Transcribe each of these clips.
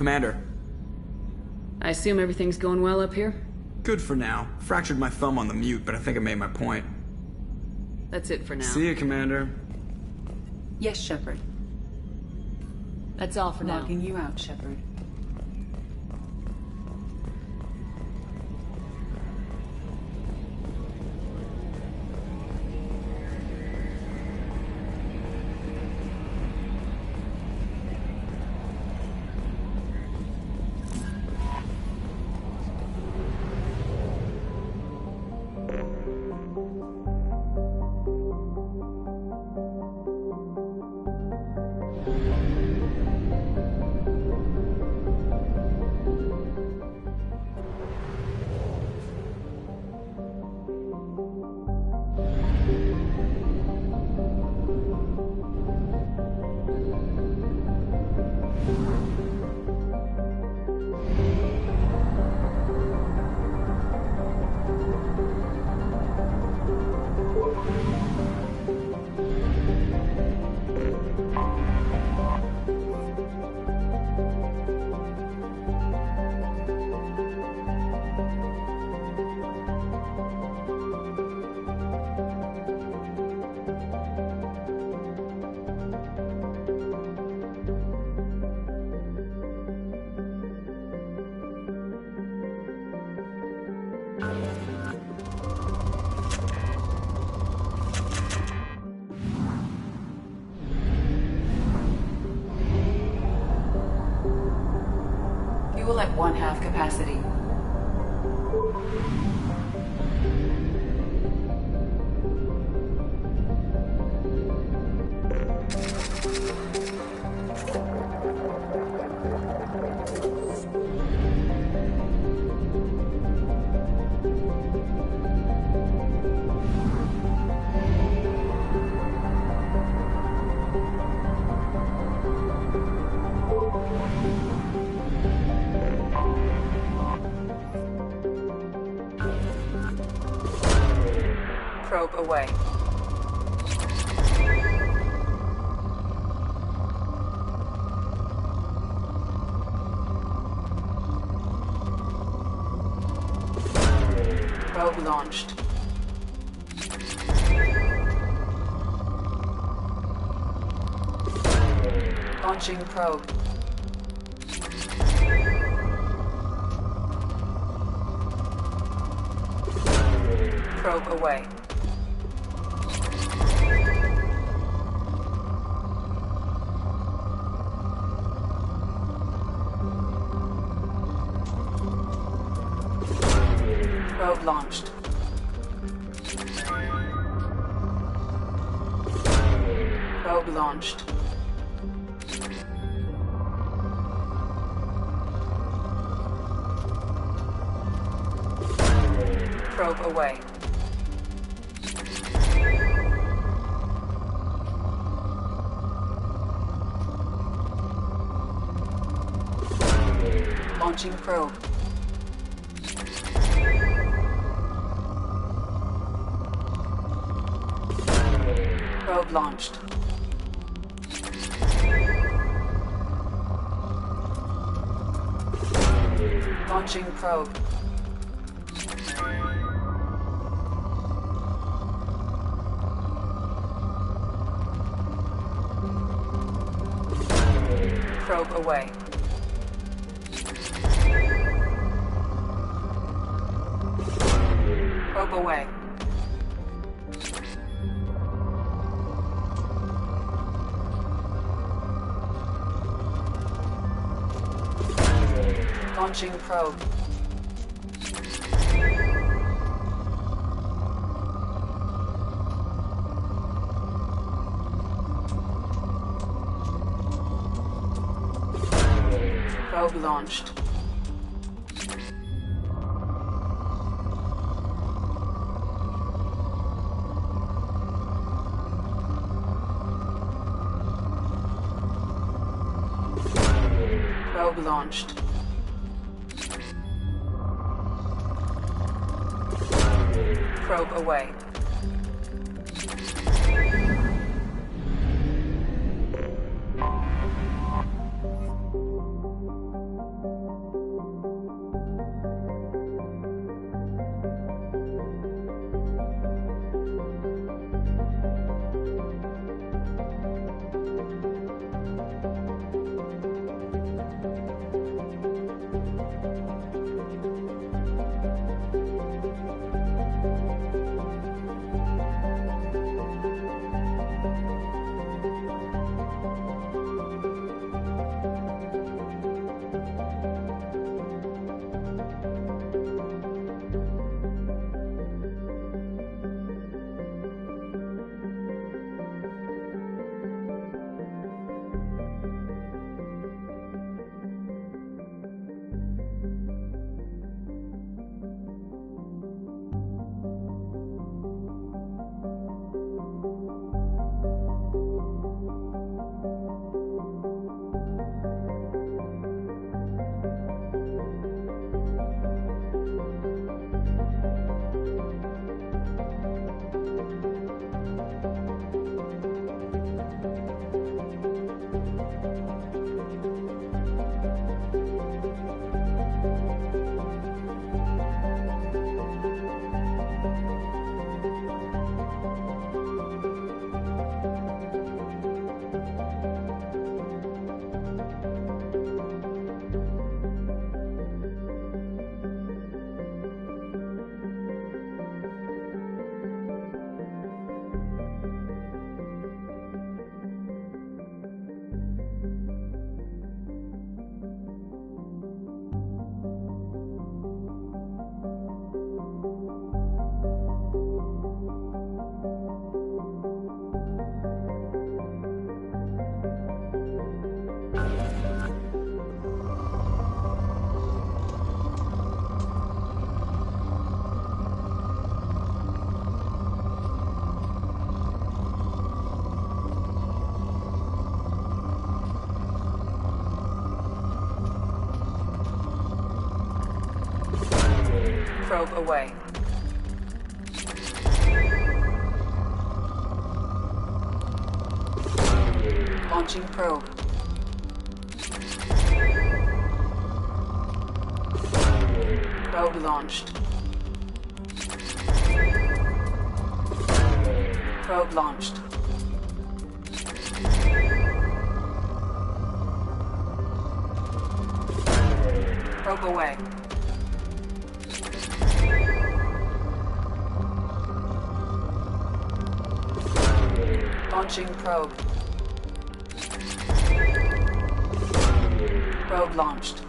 Commander. I assume everything's going well up here? Good for now. Fractured my thumb on the mute, but I think I made my point. That's it for now. See you, Commander. Yes, Shepard. That's all for now. Logging you out, Shepard. Fuel at 1/2 capacity. Probe away. Probe launched. Launching probe. Probe away. Probe launched. Probe launched. Probe away. Launching probe. Probe launched. Launching probe. Probe away. Probe away. Launching probe. Probe launched. Probe launched. Probe away. Probe away. Launching probe. Probe launched. Probe launched. Probe away. Launching probe. Probe launched.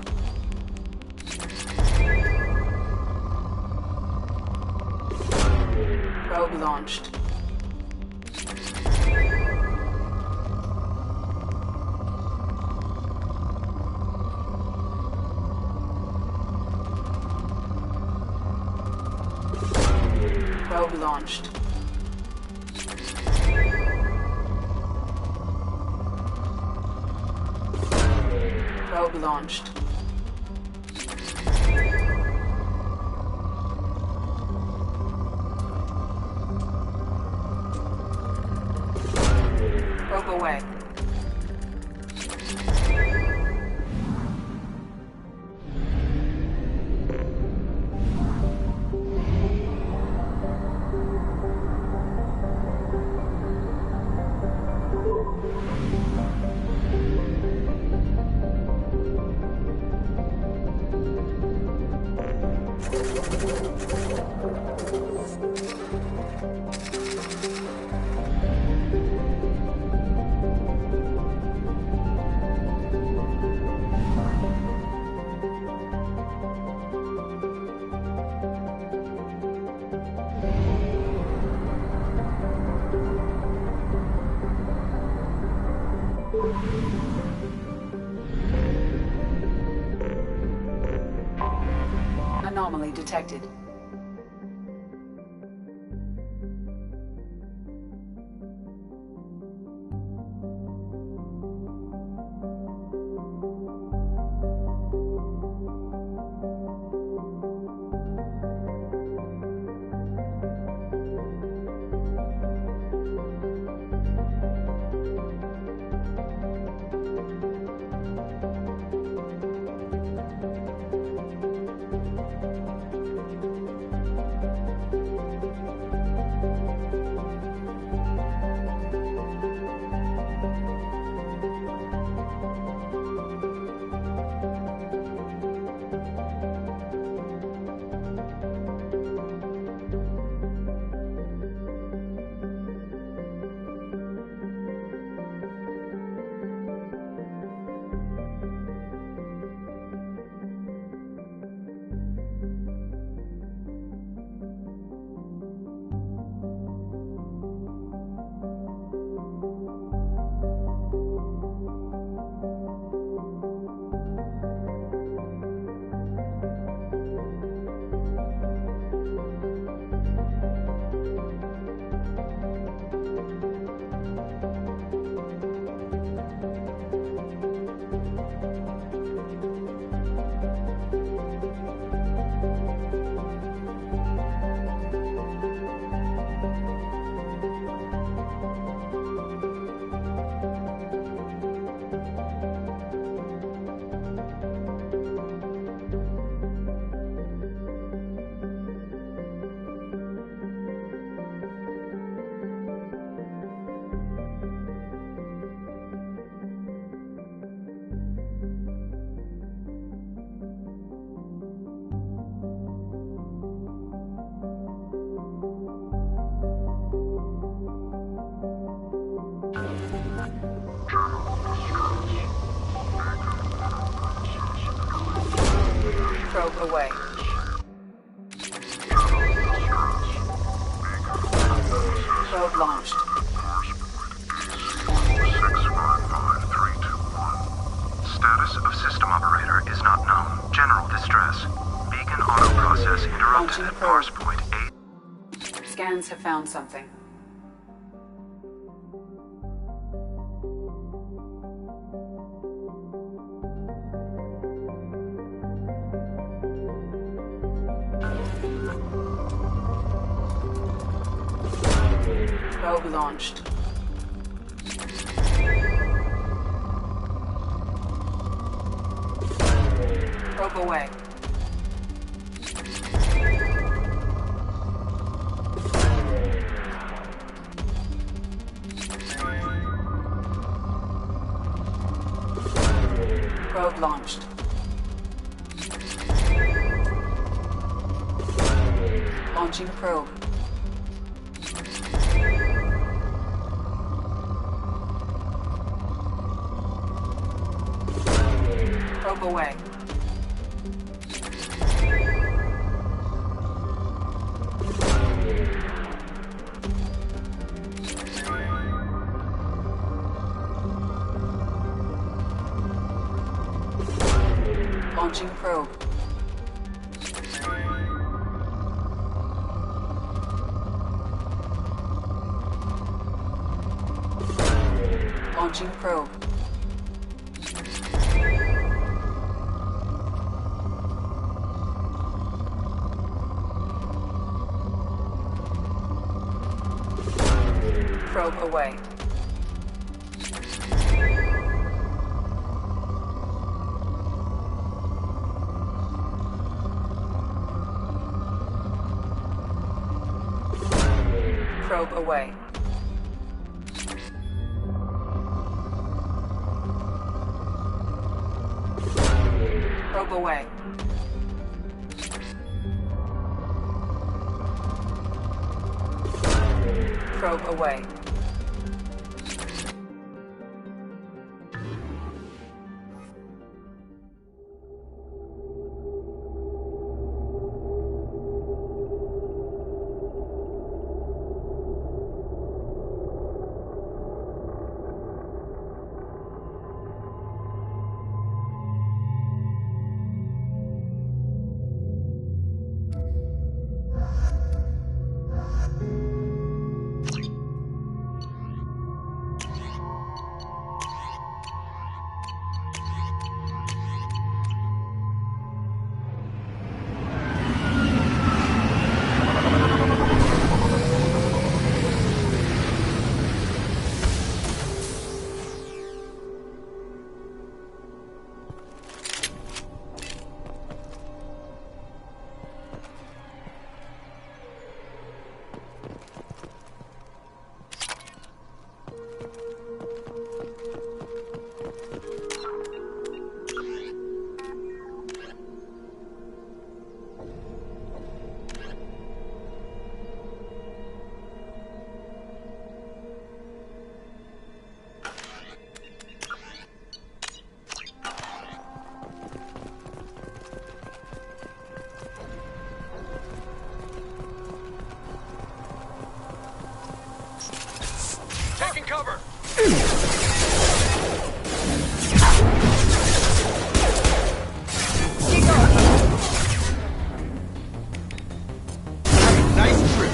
Probe launched. Probe launched. Probe launched. Probe away. Anomaly detected. Probe away. Probe launched. Status of system operator is not known. General distress. Beacon auto process interrupted at Mars point 8. Scans have found something. Probe launched. Probe away. Probe launched. Launching probe. Probe away. Launching probe. Launching probe. Probe away. Probe away. Probe away. Probe away. Taking cover! Nice trip.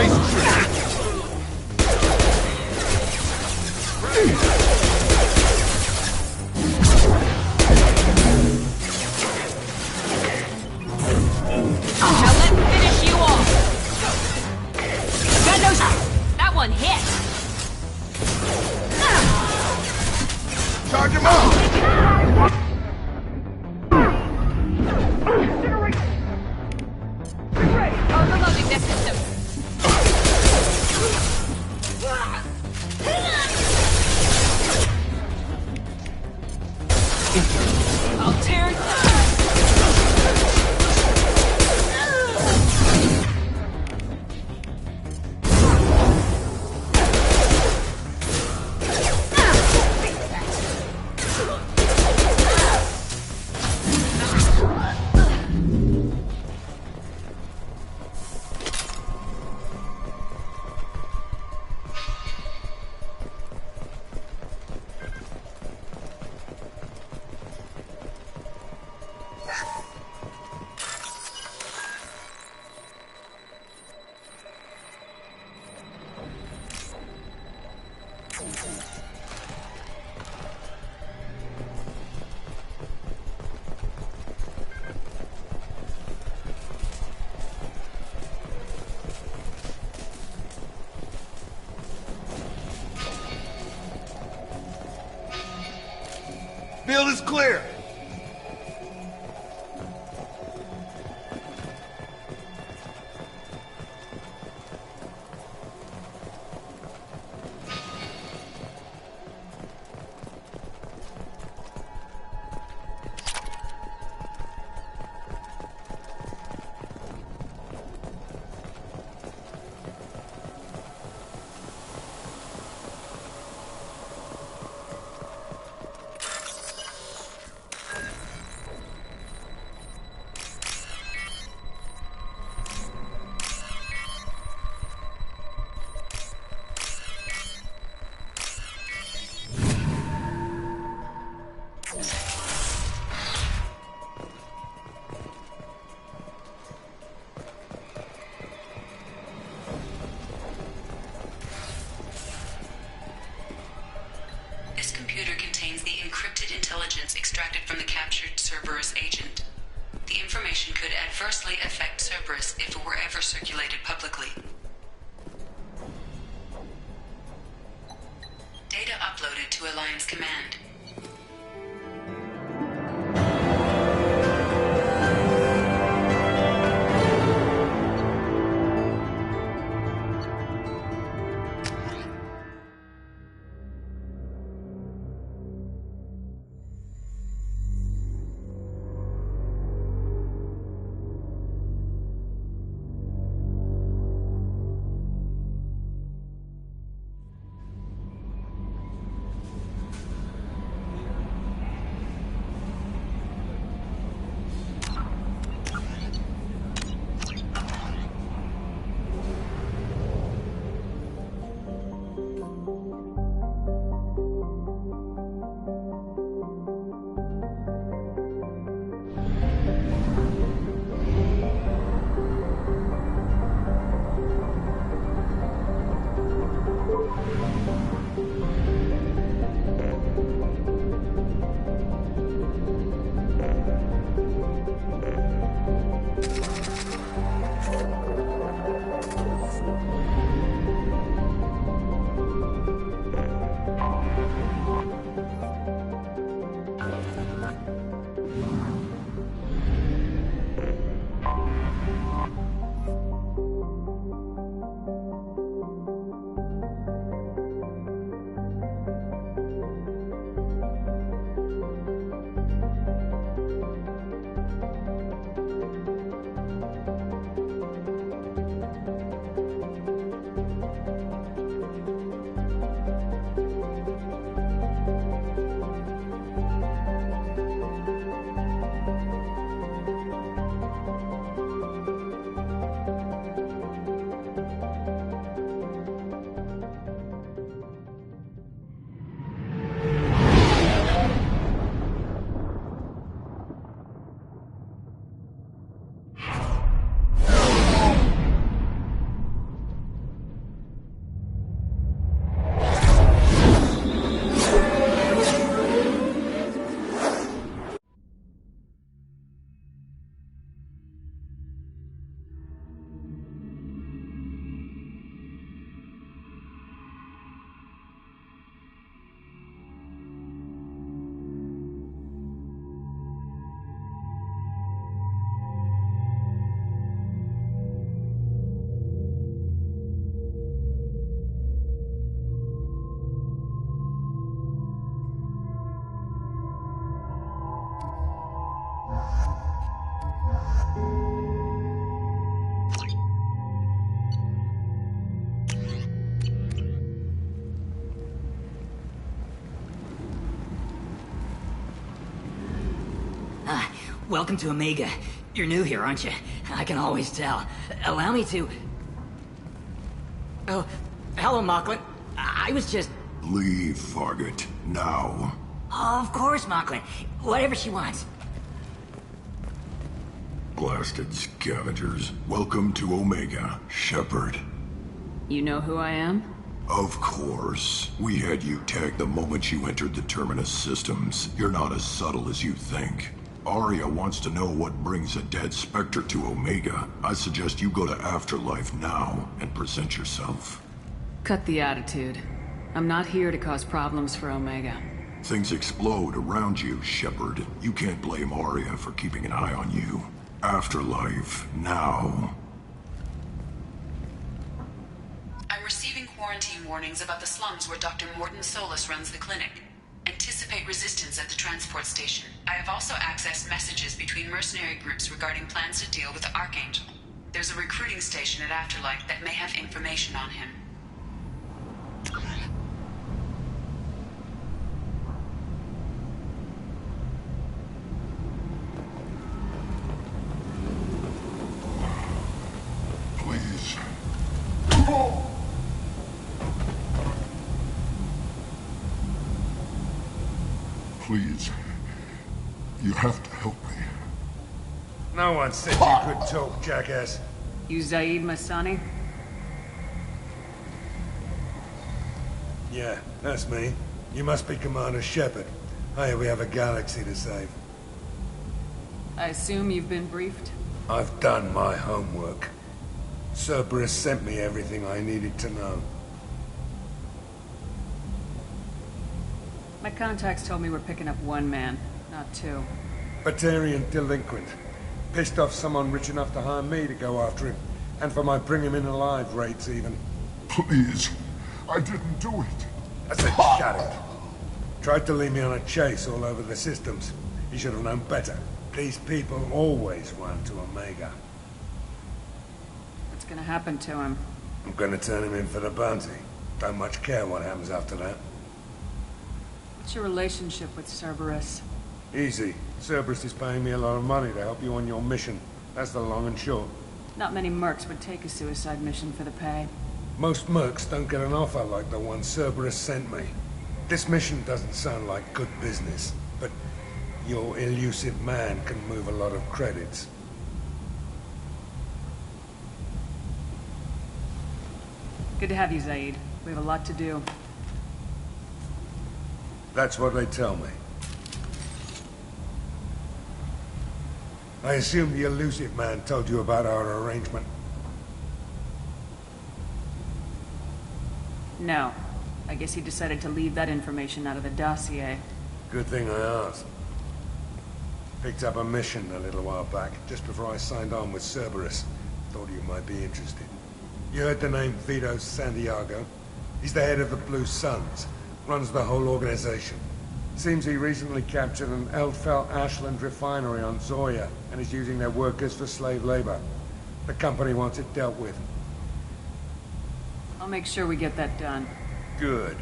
Nice trick. Now let's finish you off! Got no that one hit! Charge him up! Overloading their system. I'll tear Field is clear. This computer contains the encrypted intelligence extracted from the captured Cerberus agent. The information could adversely affect Cerberus if it were ever circulated publicly. Data uploaded to Alliance Command. welcome to Omega. You're new here, aren't you? I can always tell. Allow me to... Oh, hello, Mocklin. I was just... Leave, Fargate. Now. Oh, of course, Mocklin. Whatever she wants. Blasted scavengers. Welcome to Omega, Shepard. You know who I am? Of course. We had you tagged the moment you entered the Terminus systems. You're not as subtle as you think. Aria wants to know what brings a dead Spectre to Omega. I suggest you go to Afterlife now and present yourself. Cut the attitude. I'm not here to cause problems for Omega. Things explode around you, Shepard. You can't blame Aria for keeping an eye on you. Afterlife, now. I'm receiving quarantine warnings about the slums where Dr. Mordin Solus runs the clinic. Anticipate resistance at the transport station. I have also accessed messages between mercenary groups regarding plans to deal with the Archangel. There's a recruiting station at Afterlife that may have information on him. Please. Please. You have to help me. No one said you could talk, jackass. You Zaid Masani? Yeah, that's me. You must be Commander Shepard. Hey, we have a galaxy to save. I assume you've been briefed? I've done my homework. Cerberus sent me everything I needed to know. My contacts told me we're picking up one man, not two. Batarian delinquent. Pissed off someone rich enough to hire me to go after him. And for my bring him in alive rates even. Please. I didn't do it. I said shut it. Tried to lead me on a chase all over the systems. He should have known better. These people always run to Omega. What's gonna happen to him? I'm gonna turn him in for the bounty. Don't much care what happens after that. What's your relationship with Cerberus? Easy. Cerberus is paying me a lot of money to help you on your mission. That's the long and short. Not many mercs would take a suicide mission for the pay. Most mercs don't get an offer like the one Cerberus sent me. This mission doesn't sound like good business, but your elusive man can move a lot of credits. Good to have you, Zaid. We have a lot to do. That's what they tell me. I assume the elusive man told you about our arrangement. No. I guess he decided to leave that information out of the dossier. Good thing I asked. Picked up a mission a little while back, just before I signed on with Cerberus. Thought you might be interested. You heard the name Vito Santiago? He's the head of the Blue Suns. Runs the whole organization. Seems he recently captured an Eldfell Ashland refinery on Zoya and is using their workers for slave labor. The company wants it dealt with. I'll make sure we get that done. Good.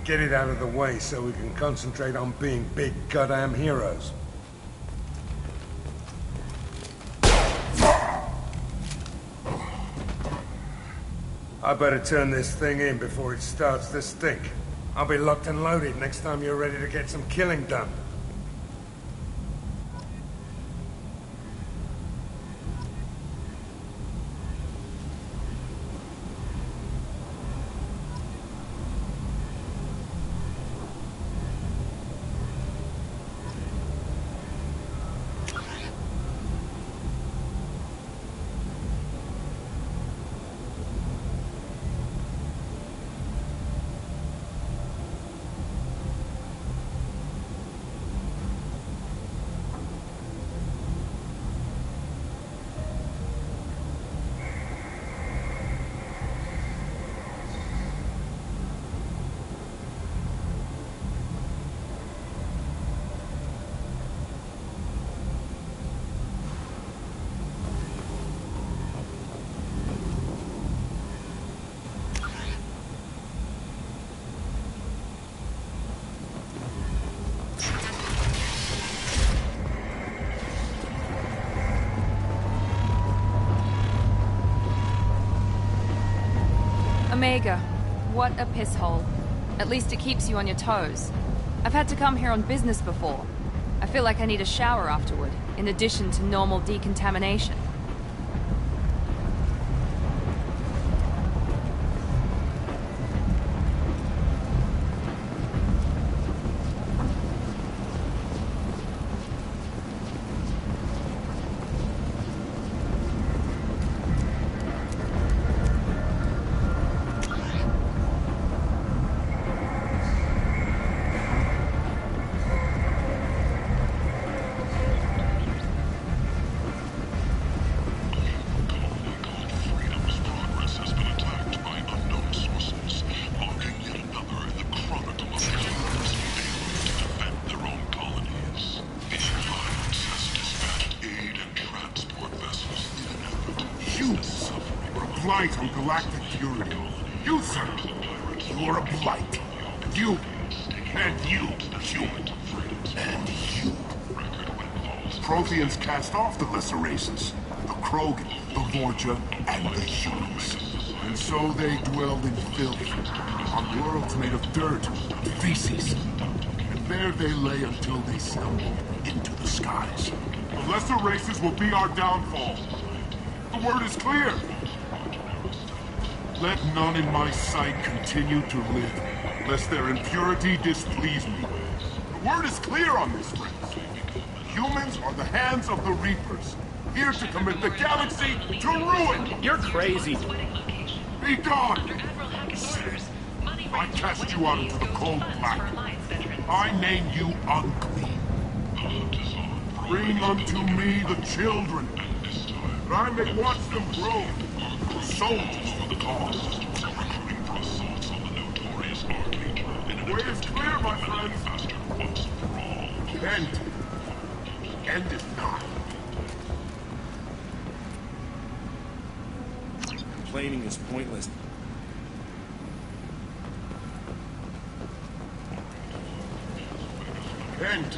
Get it out of the way so we can concentrate on being big goddamn heroes. I better turn this thing in before it starts to stink. I'll be locked and loaded next time you're ready to get some killing done. Omega. What a piss hole. At least it keeps you on your toes. I've had to come here on business before. I feel like I need a shower afterward, in addition to normal decontamination. Blight on galactic purity. You, sir, you're a blight. You, and you, human. And you. Protheans cast off the lesser races. The Krogan, the Vorja, and the humans. And so they dwelled in filth, on worlds made of dirt, feces. And there they lay until they stumbled into the skies. The lesser races will be our downfall. The word is clear. Let none in my sight continue to live, lest their impurity displease me. The word is clear on this, friends. Humans are the hands of the Reapers, here to commit the galaxy to ruin! You're crazy. Be gone! Sin. I cast you out into the cold black. I name you unclean. Bring unto me the children, that I may watch them grow. Soldiers for the cause. The way is clear, my friends. End. End it not. Complaining is pointless. End.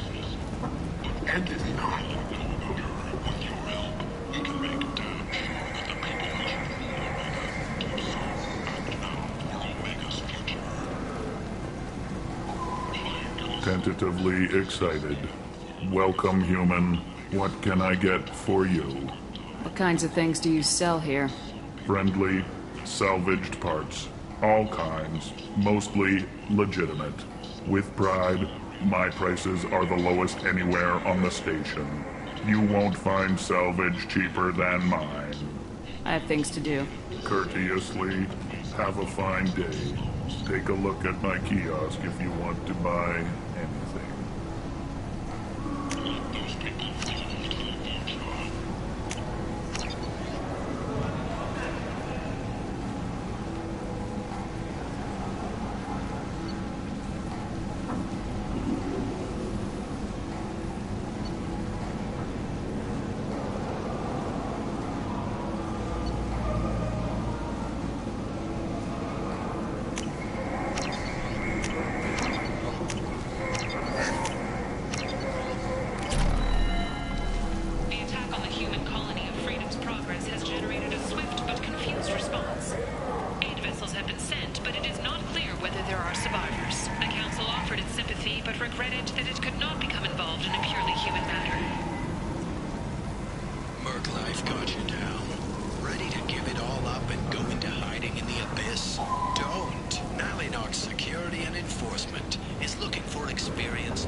End it not. Tentatively excited. Welcome, human. What can I get for you? What kinds of things do you sell here? Friendly, salvaged parts. All kinds. Mostly legitimate. With pride, my prices are the lowest anywhere on the station. You won't find salvage cheaper than mine. I have things to do. Courteously, have a fine day. Take a look at my kiosk if you want to buy anything.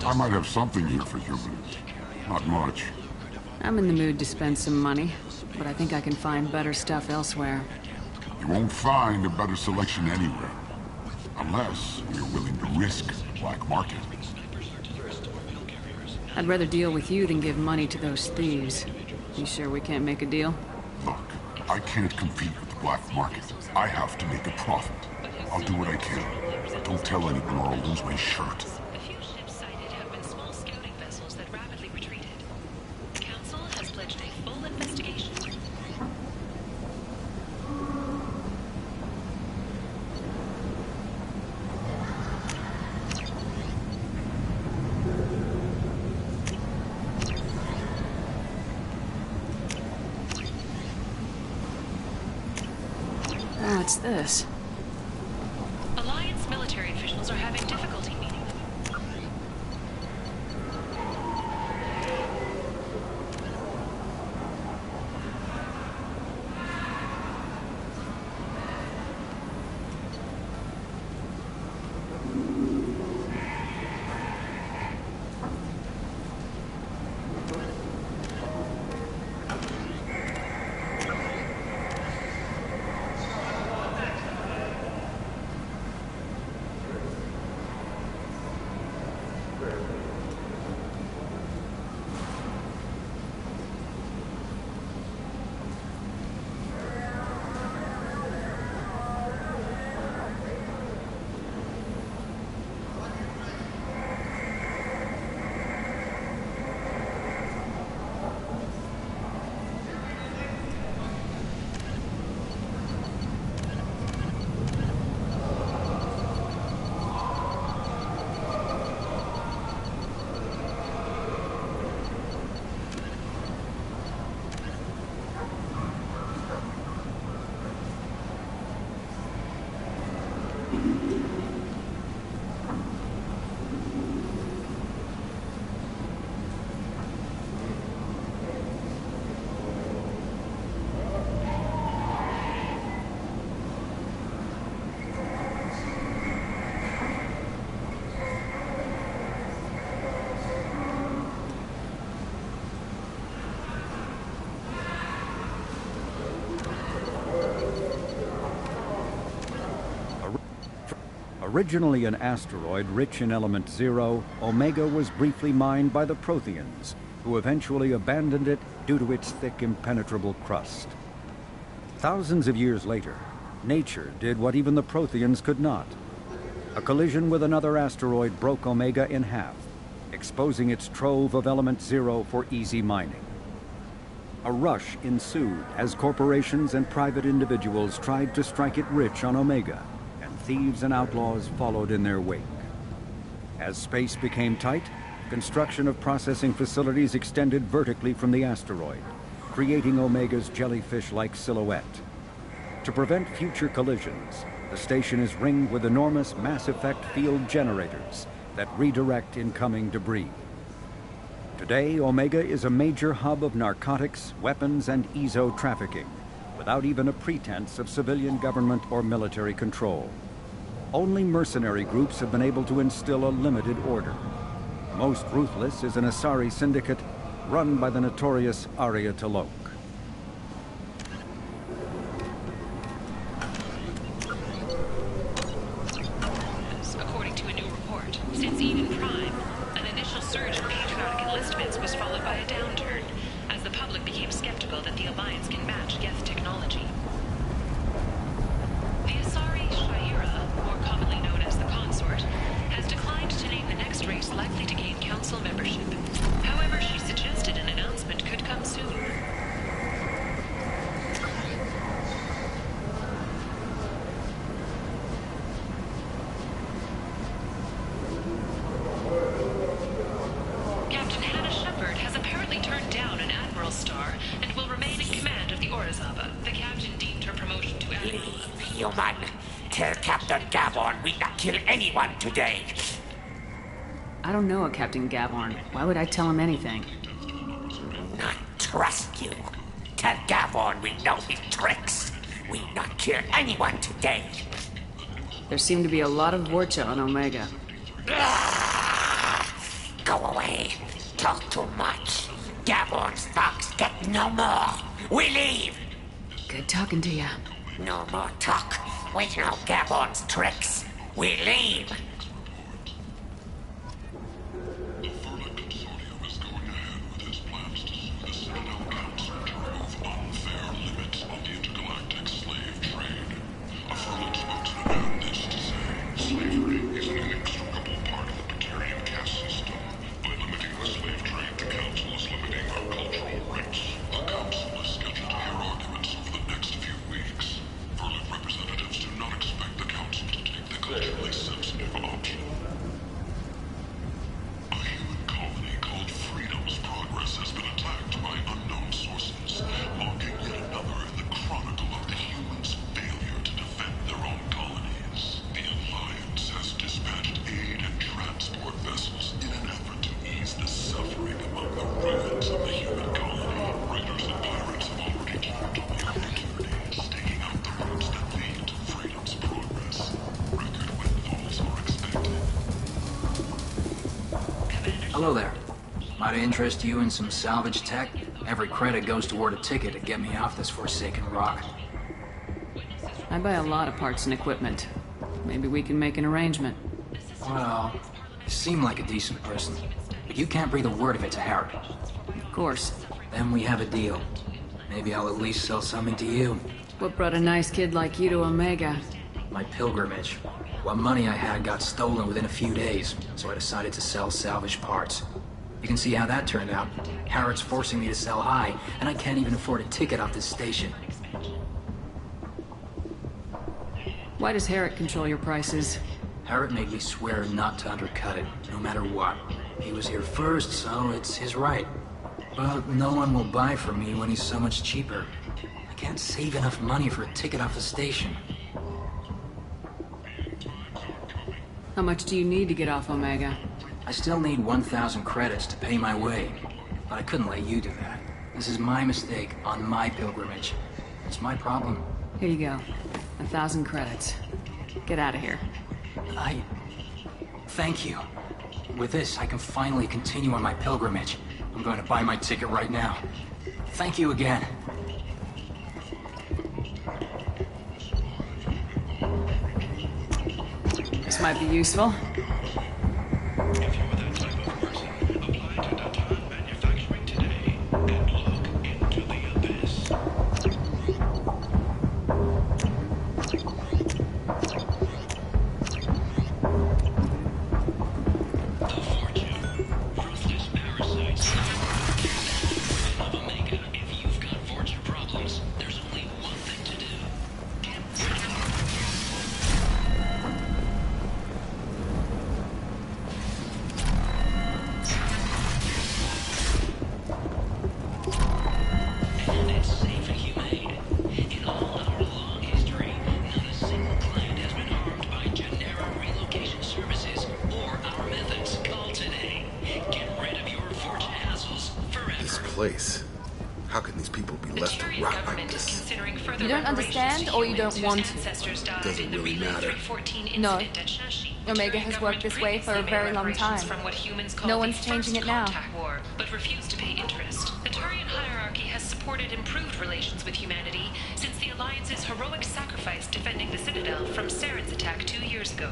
I might have something here for humans. Not much. I'm in the mood to spend some money, but I think I can find better stuff elsewhere. You won't find a better selection anywhere. Unless you're willing to risk black market. I'd rather deal with you than give money to those thieves. You sure we can't make a deal? Look, I can't compete with the black market. I have to make a profit. I'll do what I can. But don't tell anyone or I'll lose my shirt. The few ships sighted have been small scouting vessels that rapidly retreated. The Council has pledged a full investigation. Oh, it's this. Originally an asteroid rich in element zero, Omega was briefly mined by the Protheans, who eventually abandoned it due to its thick, impenetrable crust. Thousands of years later, nature did what even the Protheans could not. A collision with another asteroid broke Omega in half, exposing its trove of element zero for easy mining. A rush ensued as corporations and private individuals tried to strike it rich on Omega, and thieves and outlaws followed in their wake. As space became tight, construction of processing facilities extended vertically from the asteroid, creating Omega's jellyfish-like silhouette. To prevent future collisions, the station is ringed with enormous mass-effect field generators that redirect incoming debris. Today, Omega is a major hub of narcotics, weapons, and EZO trafficking, without even a pretense of civilian government or military control. Only mercenary groups have been able to instill a limited order. Most ruthless is an Asari syndicate run by the notorious Aria. According to a new report, since Eden Prime, an initial surge in patriotic enlistments was followed by a downturn, as the public became skeptical that the Alliance can match Geth technology. The Asari Shaira, more commonly known as the Consort, has declined to name the next race likely to gain Council membership. However, she suggested an announcement could come soon. Captain FShepard has apparently turned down an Admiral's star and will remain in command of the Orizaba. The captain deemed her promotion to Admiral. Human, tell Captain Gavon we not kill anyone today. I don't know a Captain Gavorn. Why would I tell him anything? Not trust you. Tell Gavon we know his tricks. We not kill anyone today. There seem to be a lot of Vorcha on Omega. Go away. Talk too much. Gavon's thugs get no more. We leave. Good talking to you. No more talk. We know Gavon's tricks. We leave. Hello there. Might I interest you in some salvage tech? Every credit goes toward a ticket to get me off this forsaken rock. I buy a lot of parts and equipment. Maybe we can make an arrangement. Well, you seem like a decent person, but you can't breathe a word of it to Harry. Of course. Then we have a deal. Maybe I'll at least sell something to you. What brought a nice kid like you to Omega? My pilgrimage. What money I had got stolen within a few days, so I decided to sell salvaged parts. You can see how that turned out. Harrod's forcing me to sell high, and I can't even afford a ticket off this station. Why does Harrod control your prices? Harrod made me swear not to undercut it, no matter what. He was here first, so it's his right. But no one will buy from me when he's so much cheaper. I can't save enough money for a ticket off the station. How much do you need to get off Omega? I still need 1,000 credits to pay my way, but I couldn't let you do that. This is my mistake on my pilgrimage. It's my problem. Here you go. 1,000 credits. Get out of here. Thank you. With this, I can finally continue on my pilgrimage. I'm going to buy my ticket right now. Thank you again. This This might be useful. Place. How can these people be left to rot like this? You don't understand, or you don't want to? Doesn't really matter. No. Omega has worked this way for a very long time. No one's changing it now. War, but refused to pay interest. The Turian hierarchy has supported improved relations with humanity since the Alliance's heroic sacrifice defending the Citadel from Saren's attack 2 years ago.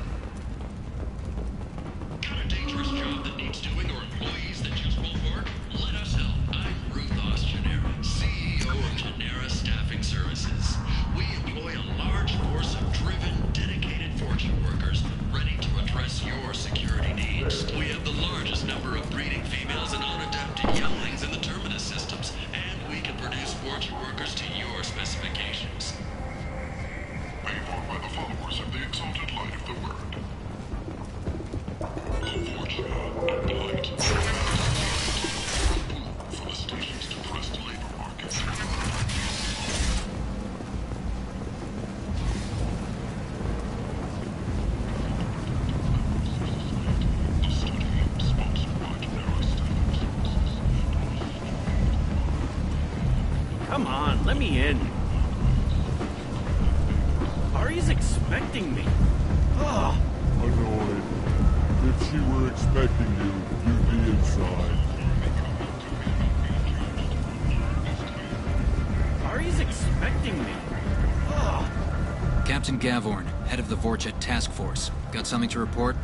Got a dangerous job that needs doing or employees that just won't work? Let us help. CEO of Genera Staffing Services. We employ a large force of driven, dedicated fortune workers ready to address your security needs. We have the largest number of breeding females and unadapted younglings in the Terminus systems, and we can produce fortune workers to your specifications. Paid for by the followers of the exalted light of the word. The fortune and light. Felicitations to pressed labor market. Come on, let me in. Aria's expecting me. Ugh. Annoyed. If she were expecting you, you'd be inside. Aria's expecting me. Ugh. Captain Gavorn, head of the Vorcha task force. Got something to report?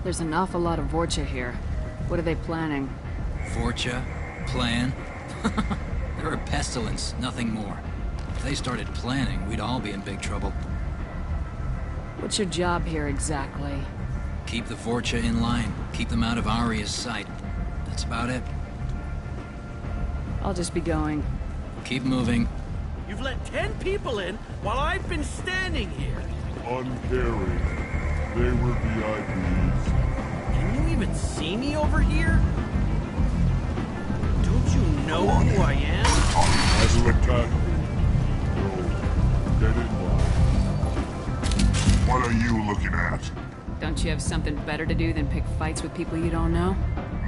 There's an awful lot of Vorcha here. What are they planning? Vorcha? Plan? They're a pestilence, nothing more. If they started planning, we'd all be in big trouble. What's your job here exactly? Keep the Vorcha in line. Keep them out of Aria's sight. That's about it. I'll just be going. Keep moving. You've let 10 people in while I've been standing here. Uncaring. They were VIPs. Can you even see me over here? Don't you know who I am? As an attack. No. Get in line. What are you looking at? Don't you have something better to do than pick fights with people you don't know?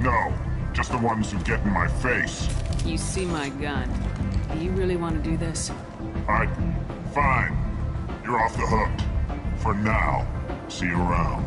No. Just the ones who get in my face. You see my gun. Do you really want to do this? Fine. You're off the hook. For now. See you around.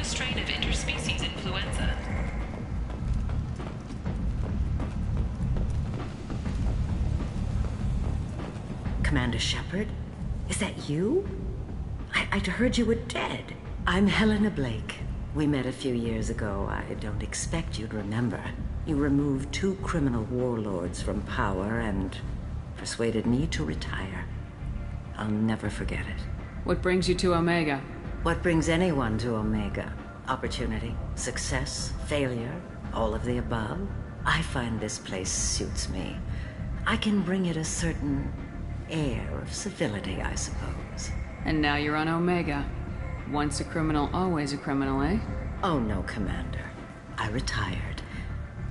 strain of interspecies influenza. Commander Shepard? Is that you? I'd heard you were dead. I'm Helena Blake. We met a few years ago. I don't expect you'd remember. You removed 2 criminal warlords from power and persuaded me to retire. I'll never forget it. What brings you to Omega? What brings anyone to Omega? Opportunity, success, failure, all of the above. I find this place suits me. I can bring it a certain air of civility, I suppose. And now you're on Omega. Once a criminal, always a criminal, eh? Oh no, Commander. I retired.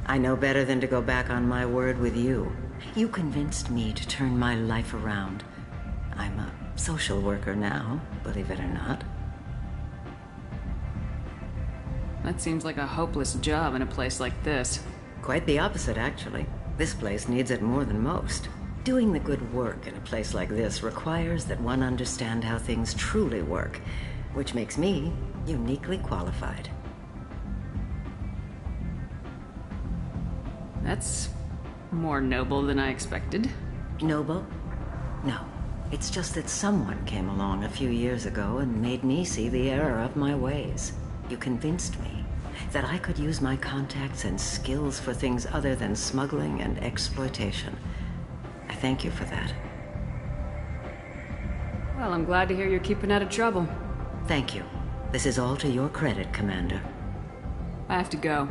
I know better than to go back on my word with you. You convinced me to turn my life around. I'm a social worker now, believe it or not. That seems like a hopeless job in a place like this. Quite the opposite, actually. This place needs it more than most. Doing the good work in a place like this requires that one understand how things truly work, which makes me uniquely qualified. That's more noble than I expected. Noble? No. It's just that someone came along a few years ago and made me see the error of my ways. You convinced me that I could use my contacts and skills for things other than smuggling and exploitation. I thank you for that. Well, I'm glad to hear you're keeping out of trouble. Thank you. This is all to your credit, Commander. I have to go.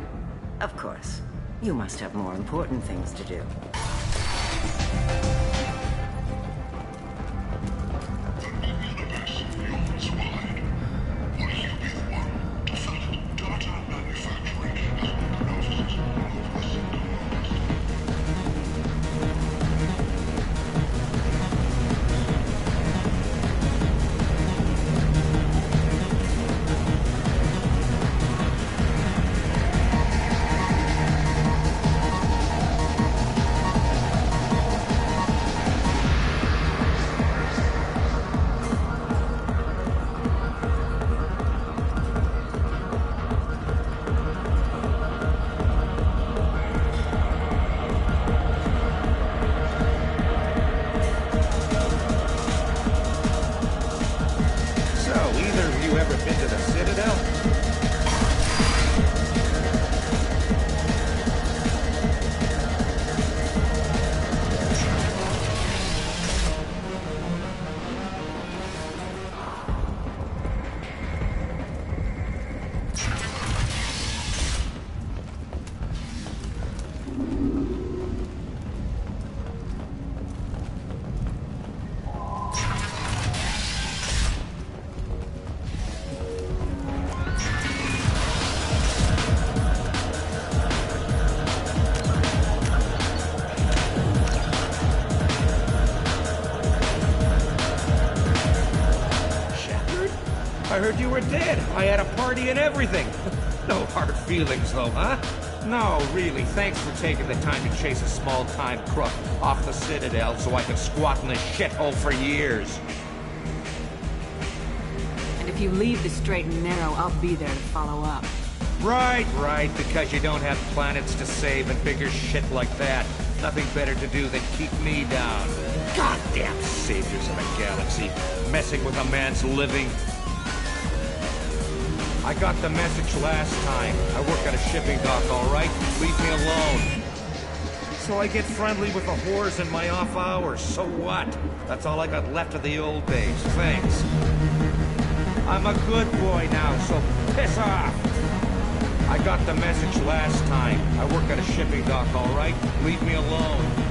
Of course. You must have more important things to do. I heard you were dead. I had a party and everything. No hard feelings, though, huh? No, really, thanks for taking the time to chase a small-time crook off the Citadel so I could squat in this shithole for years. And if you leave the straight and narrow, I'll be there to follow up. Right, because you don't have planets to save and bigger shit like that. Nothing better to do than keep me down. Goddamn saviors of the galaxy, messing with a man's living. I got the message last time. I work at a shipping dock, all right? Leave me alone. So I get friendly with the whores in my off hours. So what? That's all I got left of the old days. Thanks. I'm a good boy now, so piss off. I got the message last time. I work at a shipping dock, all right? Leave me alone.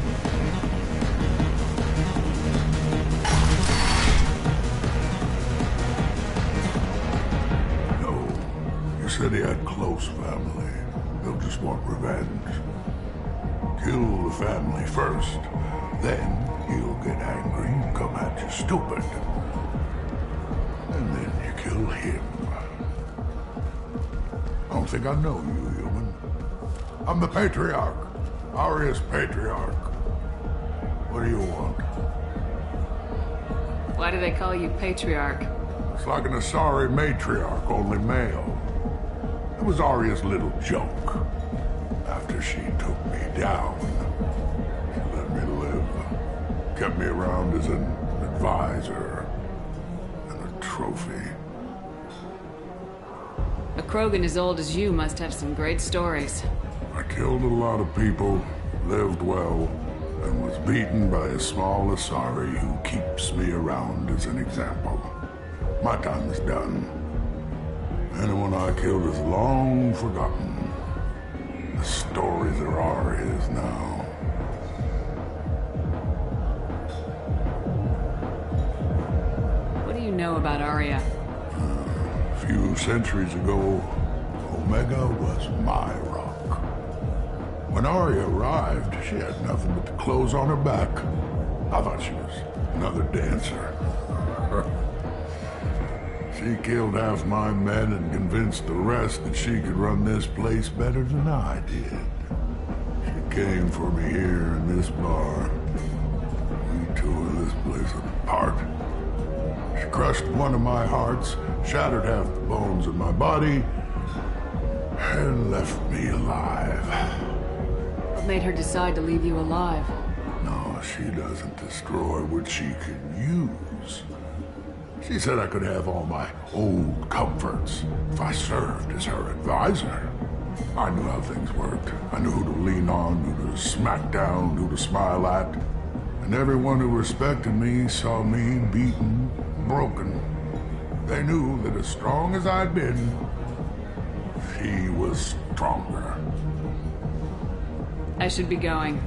Said he had close family. He'll just want revenge. Kill the family first, then he'll get angry and come at you stupid. And then you kill him. I don't think I know you, human. I'm the Patriarch. Aria's Patriarch. What do you want? Why do they call you Patriarch? It's like an Asari matriarch, only male. was Aria's little joke. After she took me down, she let me live. Kept me around as an advisor and a trophy. A Krogan as old as you must have some great stories. I killed a lot of people, lived well, and was beaten by a small Asari who keeps me around as an example. My time is done. Anyone I killed is long forgotten. The story there are is now. What do you know about Aria? A few centuries ago, Omega was my rock. When Aria arrived, she had nothing but the clothes on her back. I thought she was another dancer. She killed half my men and convinced the rest that she could run this place better than I did. She came for me here in this bar. We tore this place apart. She crushed one of my hearts, shattered half the bones in my body, and left me alive. What made her decide to leave you alive? No, she doesn't destroy what she can use. She said I could have all my old comforts if I served as her advisor. I knew how things worked. I knew who to lean on, who to smack down, who to smile at. And everyone who respected me saw me beaten, broken. They knew that as strong as I'd been, she was stronger. I should be going.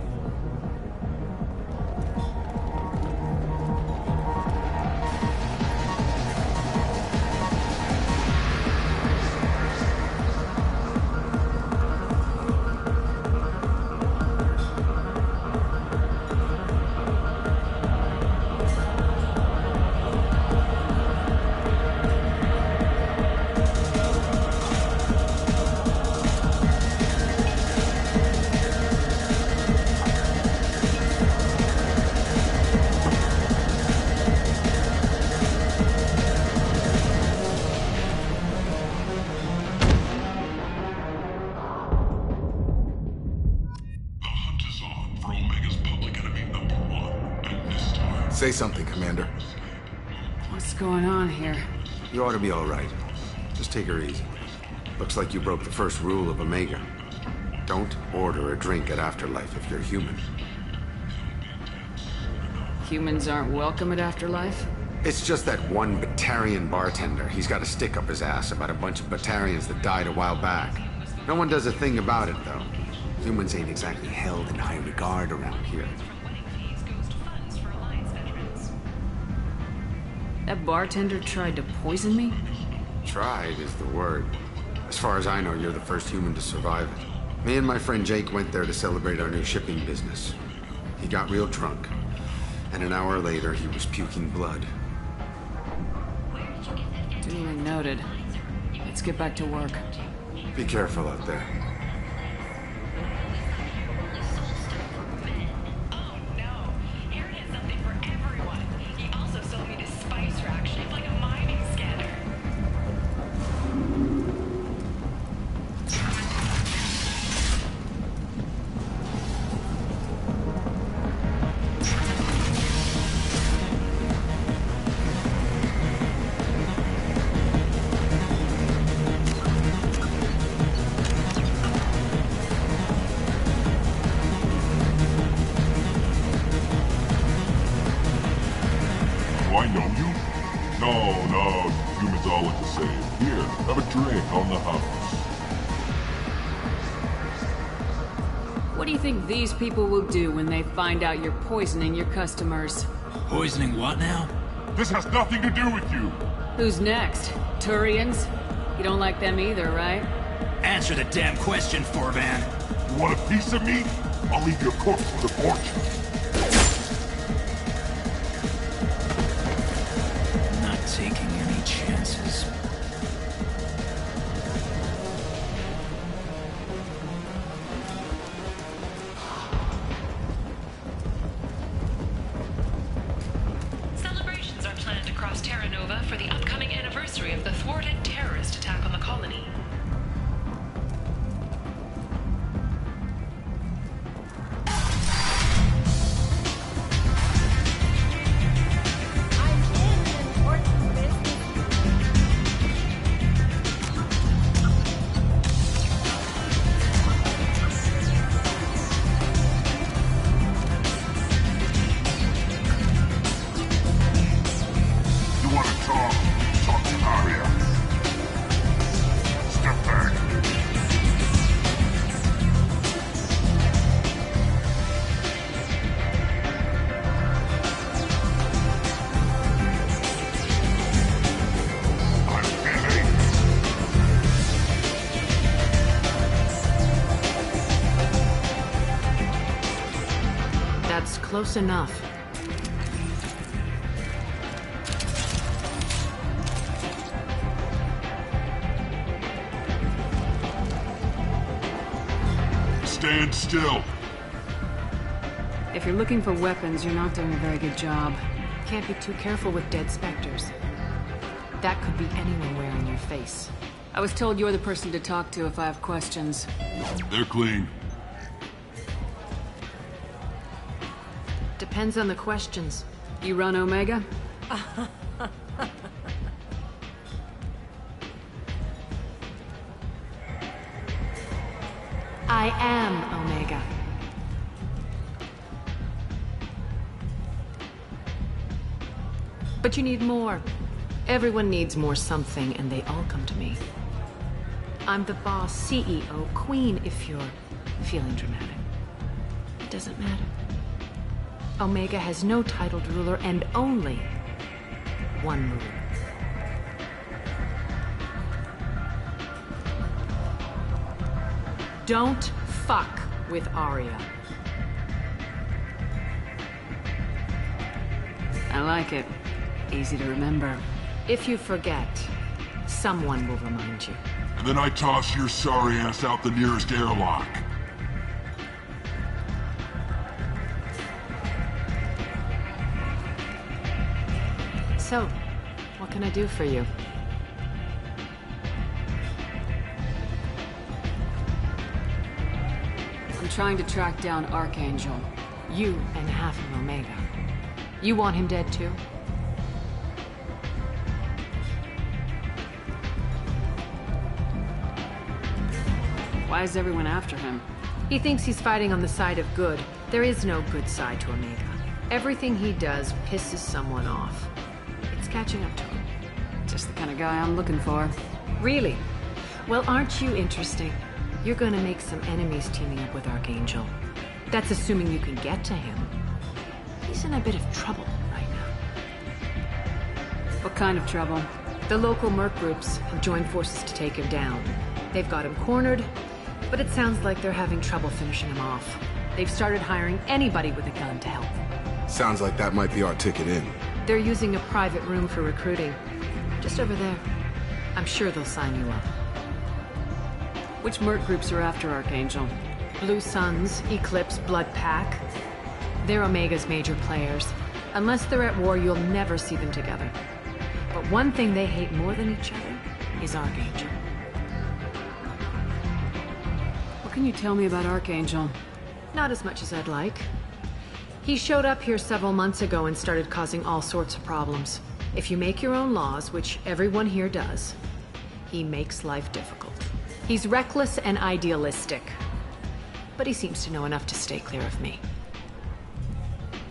Say something, Commander. What's going on here? You ought to be all right. Just take her easy. Looks like you broke the first rule of Omega. Don't order a drink at Afterlife if you're human. Humans aren't welcome at Afterlife? It's just that one Batarian bartender. He's got a stick up his ass about a bunch of Batarians that died a while back. No one does a thing about it, though. Humans ain't exactly held in high regard around here. That bartender tried to poison me? Tried is the word. As far as I know, you're the first human to survive it. Me and my friend Jake went there to celebrate our new shipping business. He got real drunk, and an hour later he was puking blood. Duly noted. Let's get back to work. Be careful out there. Do I know you? No, humans all look the same. Here, have a drink on the house. What do you think these people will do when they find out you're poisoning your customers? Poisoning what now? This has nothing to do with you! Who's next? Turians? You don't like them either, right? Answer the damn question, Forvan. You want a piece of me? I'll leave your corpse with a fortune. Not taking any chances. Celebrations are planned across Terra Nova for the upcoming anniversary of the thwarted terrorist attack on the colony. That's close enough. Stand still. If you're looking for weapons, you're not doing a very good job. Can't be too careful with dead specters. That could be anyone wearing your face. I was told you're the person to talk to if I have questions. They're clean. Depends on the questions. You run Omega? I am Omega. But you need more. Everyone needs more something, and they all come to me. I'm the boss, CEO, queen, if you're feeling dramatic. It doesn't matter. Omega has no titled ruler and only one ruler. Don't fuck with Aria. I like it. Easy to remember. If you forget, someone will remind you. And then I toss your sorry ass out the nearest airlock. So, what can I do for you? I'm trying to track down Archangel. You and half of Omega. You want him dead too? Why is everyone after him? He thinks he's fighting on the side of good. There is no good side to Omega. Everything he does pisses someone off. It's catching up to him. Just the kind of guy I'm looking for. Really? Well, aren't you interesting? You're gonna make some enemies teaming up with Archangel. That's assuming you can get to him. He's in a bit of trouble right now. What kind of trouble? The local merc groups have joined forces to take him down. They've got him cornered, but it sounds like they're having trouble finishing him off. They've started hiring anybody with a gun to help. Sounds like that might be our ticket in. They're using a private room for recruiting. Just over there. I'm sure they'll sign you up. Which merc groups are after Archangel? Blue Suns, Eclipse, Blood Pack. They're Omega's major players. Unless they're at war, you'll never see them together. But one thing they hate more than each other is Archangel. What can you tell me about Archangel? Not as much as I'd like. He showed up here several months ago and started causing all sorts of problems. If you make your own laws, which everyone here does, he makes life difficult. He's reckless and idealistic. But he seems to know enough to stay clear of me.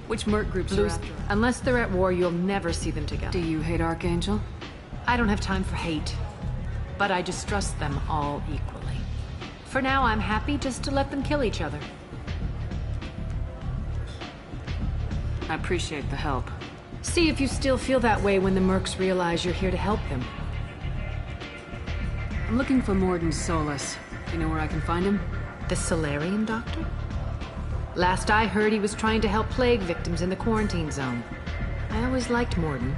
Which merc groups are after? Unless they're at war, you'll never see them together. Do you hate Archangel? I don't have time for hate. But I distrust them all equally. For now, I'm happy just to let them kill each other. I appreciate the help. See if you still feel that way when the mercs realize you're here to help them. I'm looking for Mordin Solus. You know where I can find him? The Solarian doctor? Last I heard, he was trying to help plague victims in the quarantine zone. I always liked Mordin.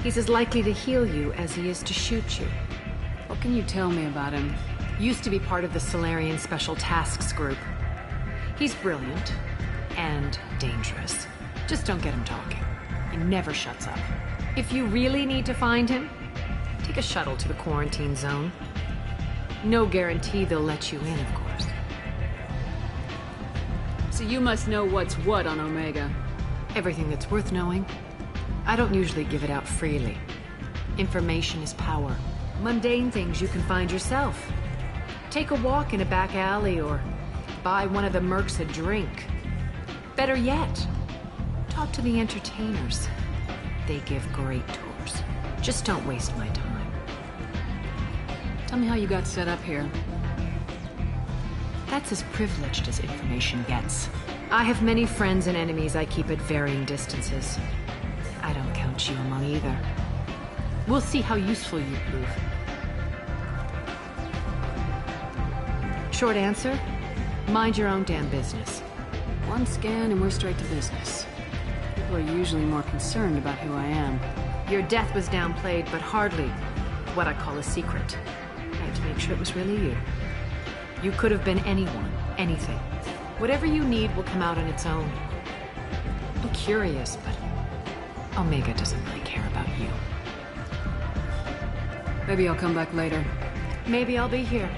He's as likely to heal you as he is to shoot you. What can you tell me about him? Used to be part of the Solarian Special Tasks Group. He's brilliant and dangerous. Just don't get him talking. He never shuts up. If you really need to find him, take a shuttle to the quarantine zone. No guarantee they'll let you in, of course. So you must know what's what on Omega. Everything that's worth knowing. I don't usually give it out freely. Information is power. Mundane things you can find yourself. Take a walk in a back alley or buy one of the mercs a drink. Better yet, talk to the entertainers. They give great tours. Just don't waste my time. Tell me how you got set up here. That's as privileged as information gets. I have many friends and enemies I keep at varying distances. I don't count you among either. We'll see how useful you prove. Short answer, mind your own damn business. Why One scan and we're straight to business. People are usually more concerned about who I am. Your death was downplayed, but hardly what I call a secret. I had to make sure it was really you. You could have been anyone, anything. Whatever you need will come out on its own. I'm curious, but Omega doesn't really care about you. Maybe I'll come back later. Maybe I'll be here.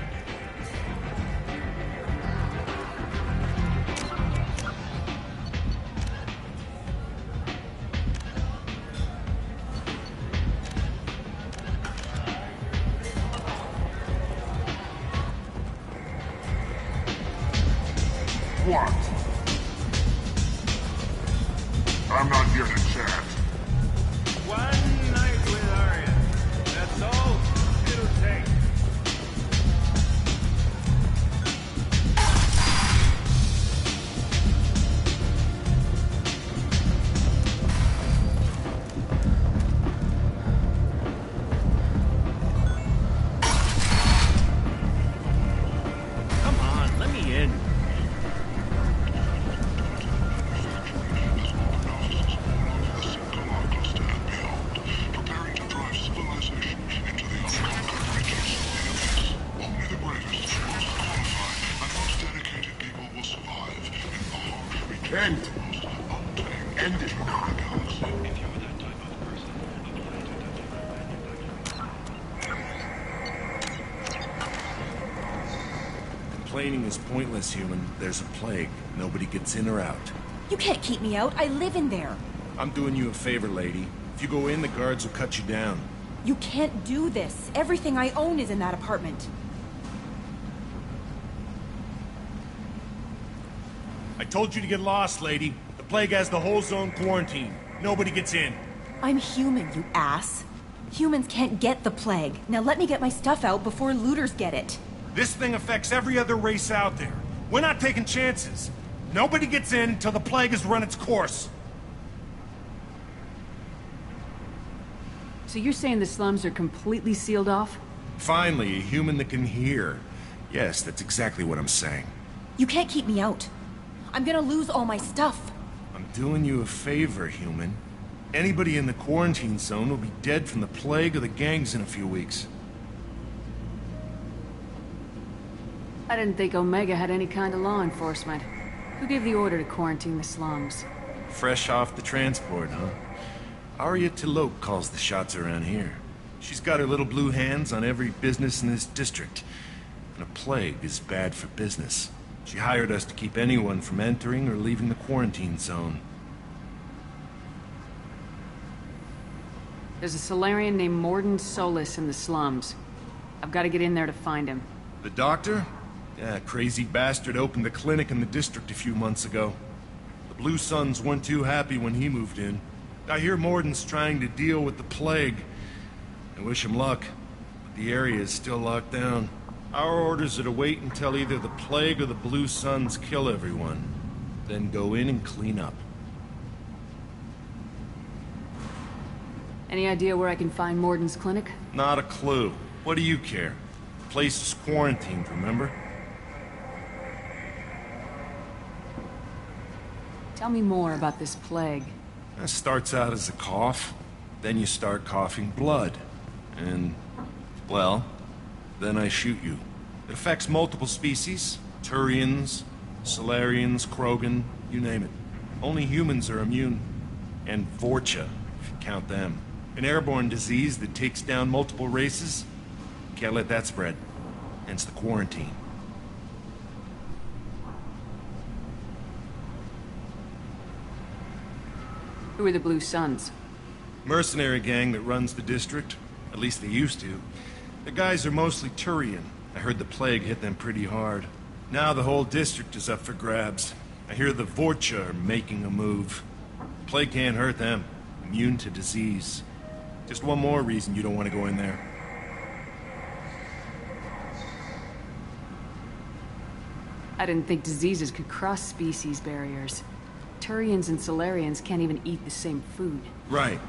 What? I'm not here to chat. One night with Aria. That's all it'll take. Come on, let me in. End it now. Complaining is pointless, human. There's a plague. Nobody gets in or out. You can't keep me out. I live in there. I'm doing you a favor, lady. If you go in, the guards will cut you down. You can't do this. Everything I own is in that apartment. I told you to get lost, lady. The plague has the whole zone quarantined. Nobody gets in. I'm human, you ass. Humans can't get the plague. Now let me get my stuff out before looters get it. This thing affects every other race out there. We're not taking chances. Nobody gets in until the plague has run its course. So you're saying the slums are completely sealed off? Finally, a human that can hear. Yes, that's exactly what I'm saying. You can't keep me out. I'm gonna lose all my stuff. I'm doing you a favor, human. Anybody in the quarantine zone will be dead from the plague or the gangs in a few weeks. I didn't think Omega had any kind of law enforcement. Who gave the order to quarantine the slums? Fresh off the transport, huh? Aria Tilok calls the shots around here. She's got her little blue hands on every business in this district. And a plague is bad for business. She hired us to keep anyone from entering or leaving the quarantine zone. There's a Solarian named Mordin Solus in the slums. I've got to get in there to find him. The doctor? Yeah, crazy bastard opened a clinic in the district a few months ago. The Blue Suns weren't too happy when he moved in. I hear Mordin's trying to deal with the plague. I wish him luck, but the area is still locked down. Our orders are to wait until either the plague or the Blue Suns kill everyone, then go in and clean up. Any idea where I can find Mordin's clinic? Not a clue. What do you care? The place is quarantined, remember? Tell me more about this plague. It starts out as a cough, then you start coughing blood. And, well, then I shoot you. It affects multiple species. Turians, Solarians, Krogan, you name it. Only humans are immune. And Vorcha, if you count them. An airborne disease that takes down multiple races. Can't let that spread. Hence the quarantine. Who are the Blue Suns? Mercenary gang that runs the district. At least they used to. The guys are mostly Turian. I heard the plague hit them pretty hard. Now the whole district is up for grabs. I hear the Vorcha are making a move. Plague can't hurt them. Immune to disease. Just one more reason you don't want to go in there. I didn't think diseases could cross species barriers. Turians and Solarians can't even eat the same food. Right.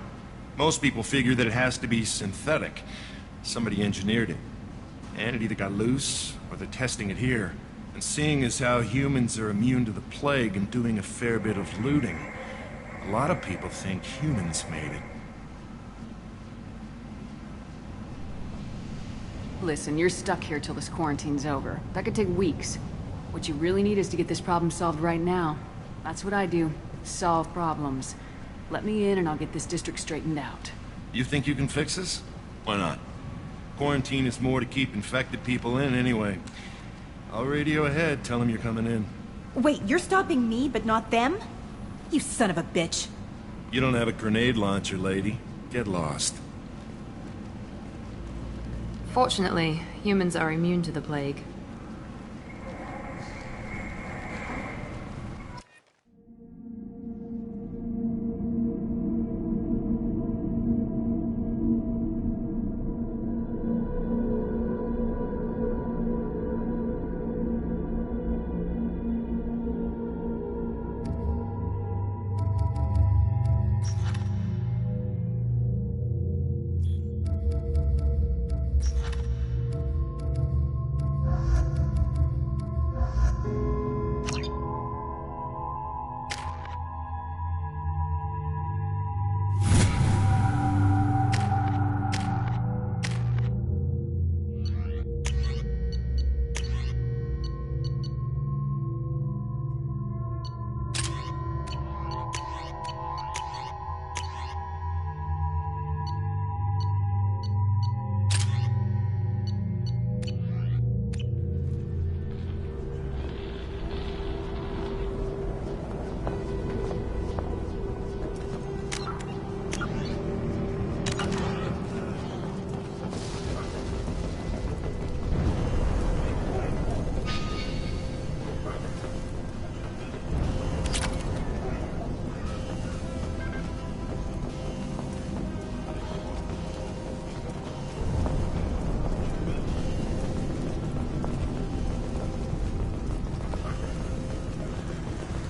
Most people figure that it has to be synthetic. Somebody engineered it. And it either got loose, or they're testing it here. And seeing as how humans are immune to the plague and doing a fair bit of looting, a lot of people think humans made it. Listen, you're stuck here till this quarantine's over. That could take weeks. What you really need is to get this problem solved right now. That's what I do. Solve problems. Let me in and I'll get this district straightened out. You think you can fix this? Why not? Quarantine is more to keep infected people in anyway. I'll radio ahead, tell them you're coming in. Wait, you're stopping me, but not them? You son of a bitch. You don't have a grenade launcher, lady. Get lost. Fortunately, humans are immune to the plague.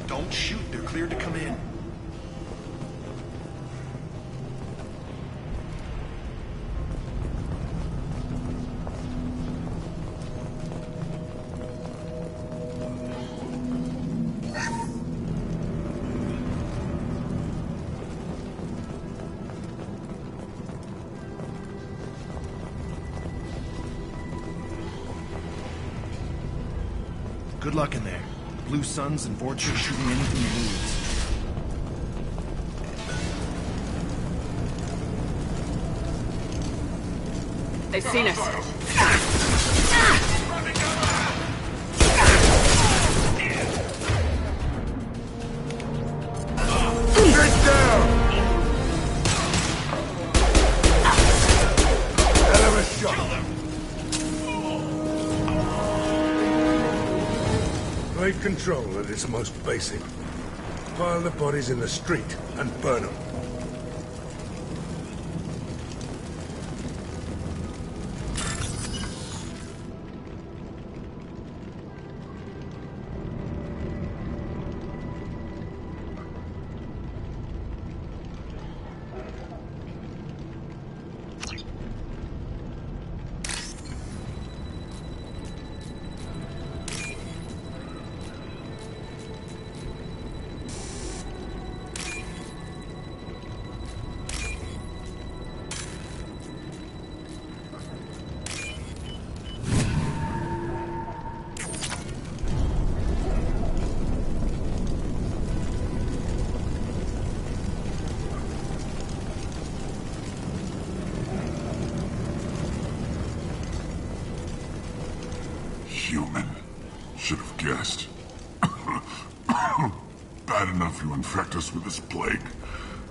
Don't shoot, they're cleared to come in. Good luck in there. Blue Suns and Vortex shooting anything moves. They've seen us. Get down! Hell of a shot. Blade control at its most basic. Pile the bodies in the street and burn them. Human. Should have guessed. Bad enough you infect us with this plague.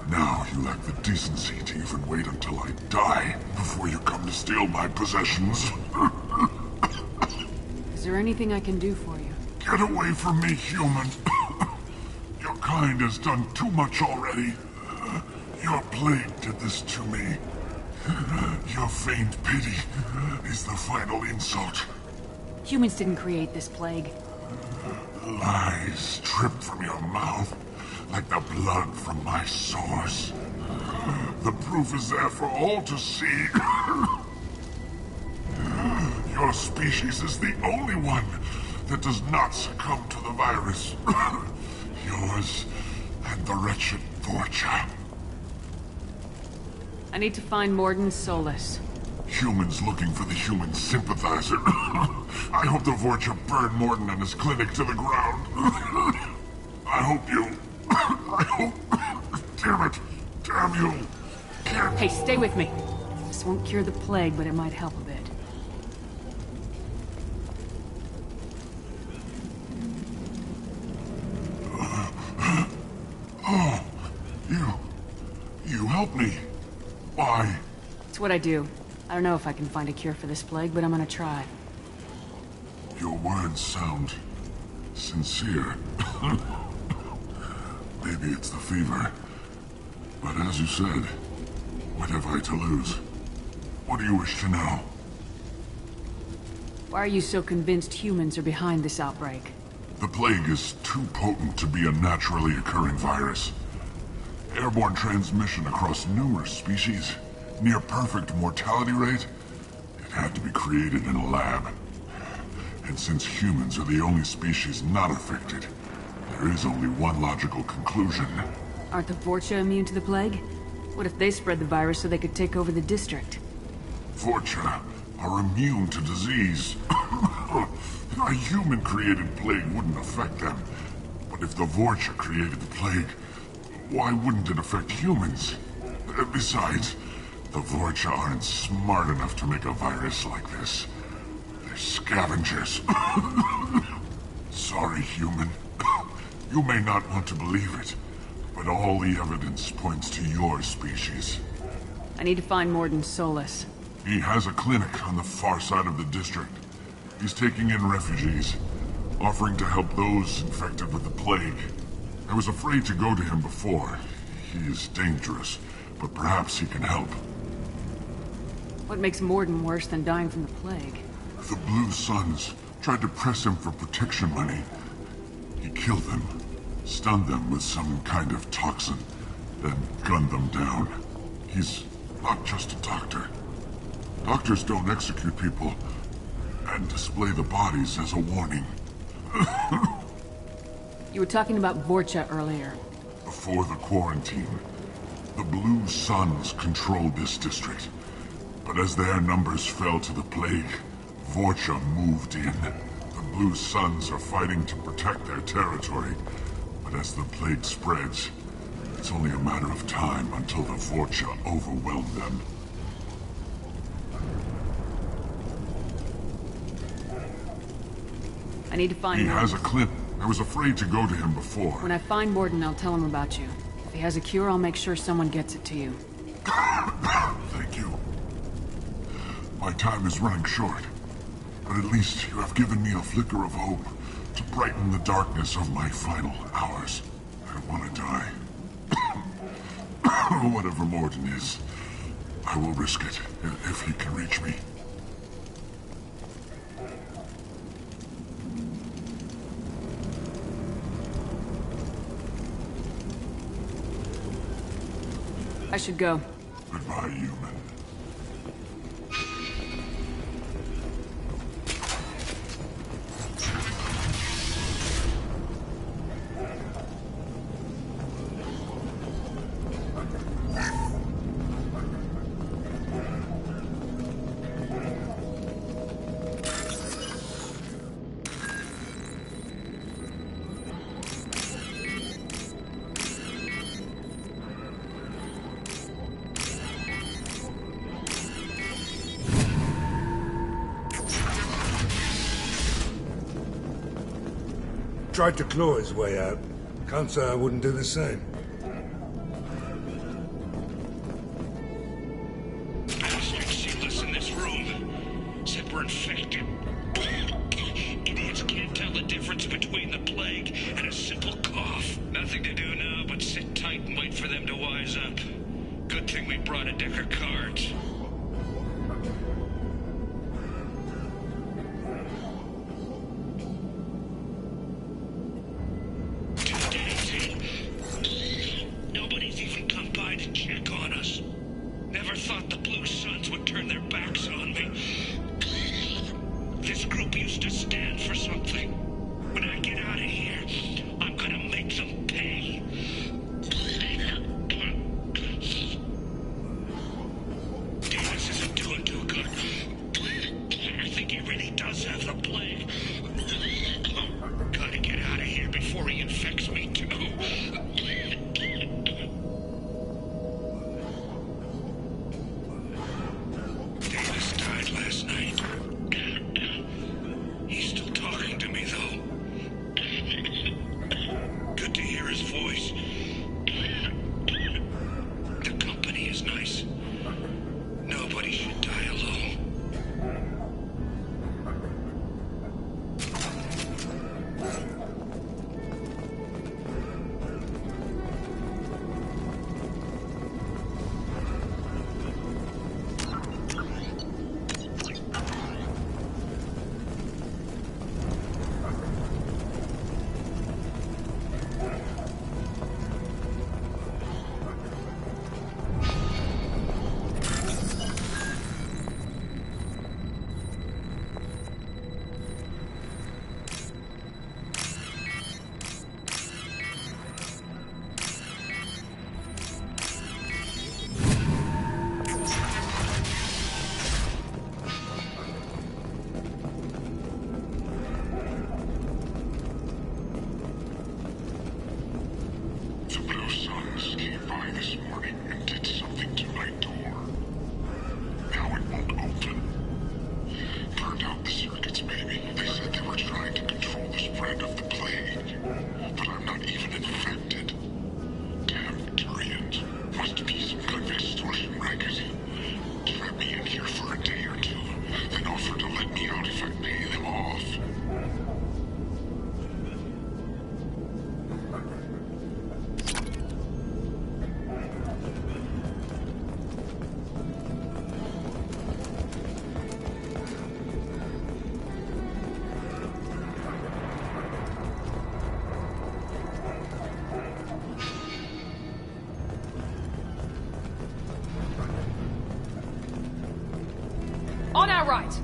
Now you lack the decency to even wait until I die before you come to steal my possessions. Is there anything I can do for you? Get away from me, human. Your kind has done too much already. Your plague did this to me. Your feigned pity is the final insult. Humans didn't create this plague. Lies drip from your mouth like the blood from my sores. The proof is there for all to see. Your species is the only one that does not succumb to the virus. Yours and the wretched Vorcha. I need to find Mordin Solus. Humans looking for the human sympathizer. I hope the Vorcha burn Mordin and his clinic to the ground. I hope you... I hope... Damn it! Damn you! Can't... Hey, stay with me. This won't cure the plague, but it might help a bit. Oh, you helped me. Why? It's what I do. I don't know if I can find a cure for this plague, but I'm gonna try. Your words sound sincere. Maybe it's the fever. But as you said, what have I to lose? What do you wish to know? Why are you so convinced humans are behind this outbreak? The plague is too potent to be a naturally occurring virus. Airborne transmission across numerous species, near perfect mortality rate. It had to be created in a lab. And since humans are the only species not affected, there is only one logical conclusion. Aren't the Vorcha immune to the plague? What if they spread the virus so they could take over the district? Vorcha are immune to disease. A human-created plague wouldn't affect them. But if the Vorcha created the plague, why wouldn't it affect humans? Besides, the Vorcha aren't smart enough to make a virus like this. They're scavengers. Sorry, human. You may not want to believe it, but all the evidence points to your species. I need to find Mordin Solus. He has a clinic on the far side of the district. He's taking in refugees, offering to help those infected with the plague. I was afraid to go to him before. He is dangerous, but perhaps he can help. What makes Mordin worse than dying from the plague? The Blue Suns tried to press him for protection money. He killed them, stunned them with some kind of toxin, then gunned them down. He's not just a doctor. Doctors don't execute people and display the bodies as a warning. You were talking about Vorcha earlier. Before the quarantine, the Blue Suns controlled this district. But as their numbers fell to the plague, Vorcha moved in. The Blue Suns are fighting to protect their territory. But as the plague spreads, it's only a matter of time until the Vorcha overwhelm them. I need to find He Mordin. has a clinic. I was afraid to go to him before. When I find Mordin, I'll tell him about you. If he has a cure, I'll make sure someone gets it to you. Thank you. My time is running short. But at least you have given me a flicker of hope to brighten the darkness of my final hours. I don't want to die. Whatever Mordin is, I will risk it if he can reach me. I should go. Goodbye, human. Tried to claw his way out. Can't say I wouldn't do the same. Seamless in this room. Said we're infected. Idiots can't tell the difference between the plague and a simple cough. Nothing to do now but sit tight and wait for them to wise up. Good thing we brought a deck of cards. Nobody's even come by to check on us. Never thought the Blue Suns would turn their backs on me. This group used to stand for something. his voice. The company is nice. Nobody should die alone. On our right.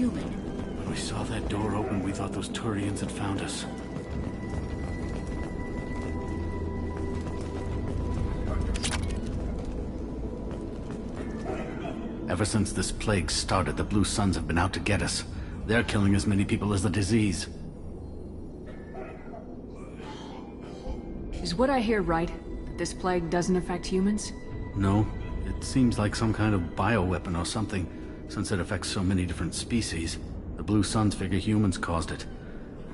human. When we saw that door open, we thought those Turians had found us. Ever since this plague started, the Blue Suns have been out to get us. They're killing as many people as the disease. Is what I hear right? That this plague doesn't affect humans? No. It seems like some kind of bioweapon or something, since it affects so many different species. The Blue Suns figure humans caused it.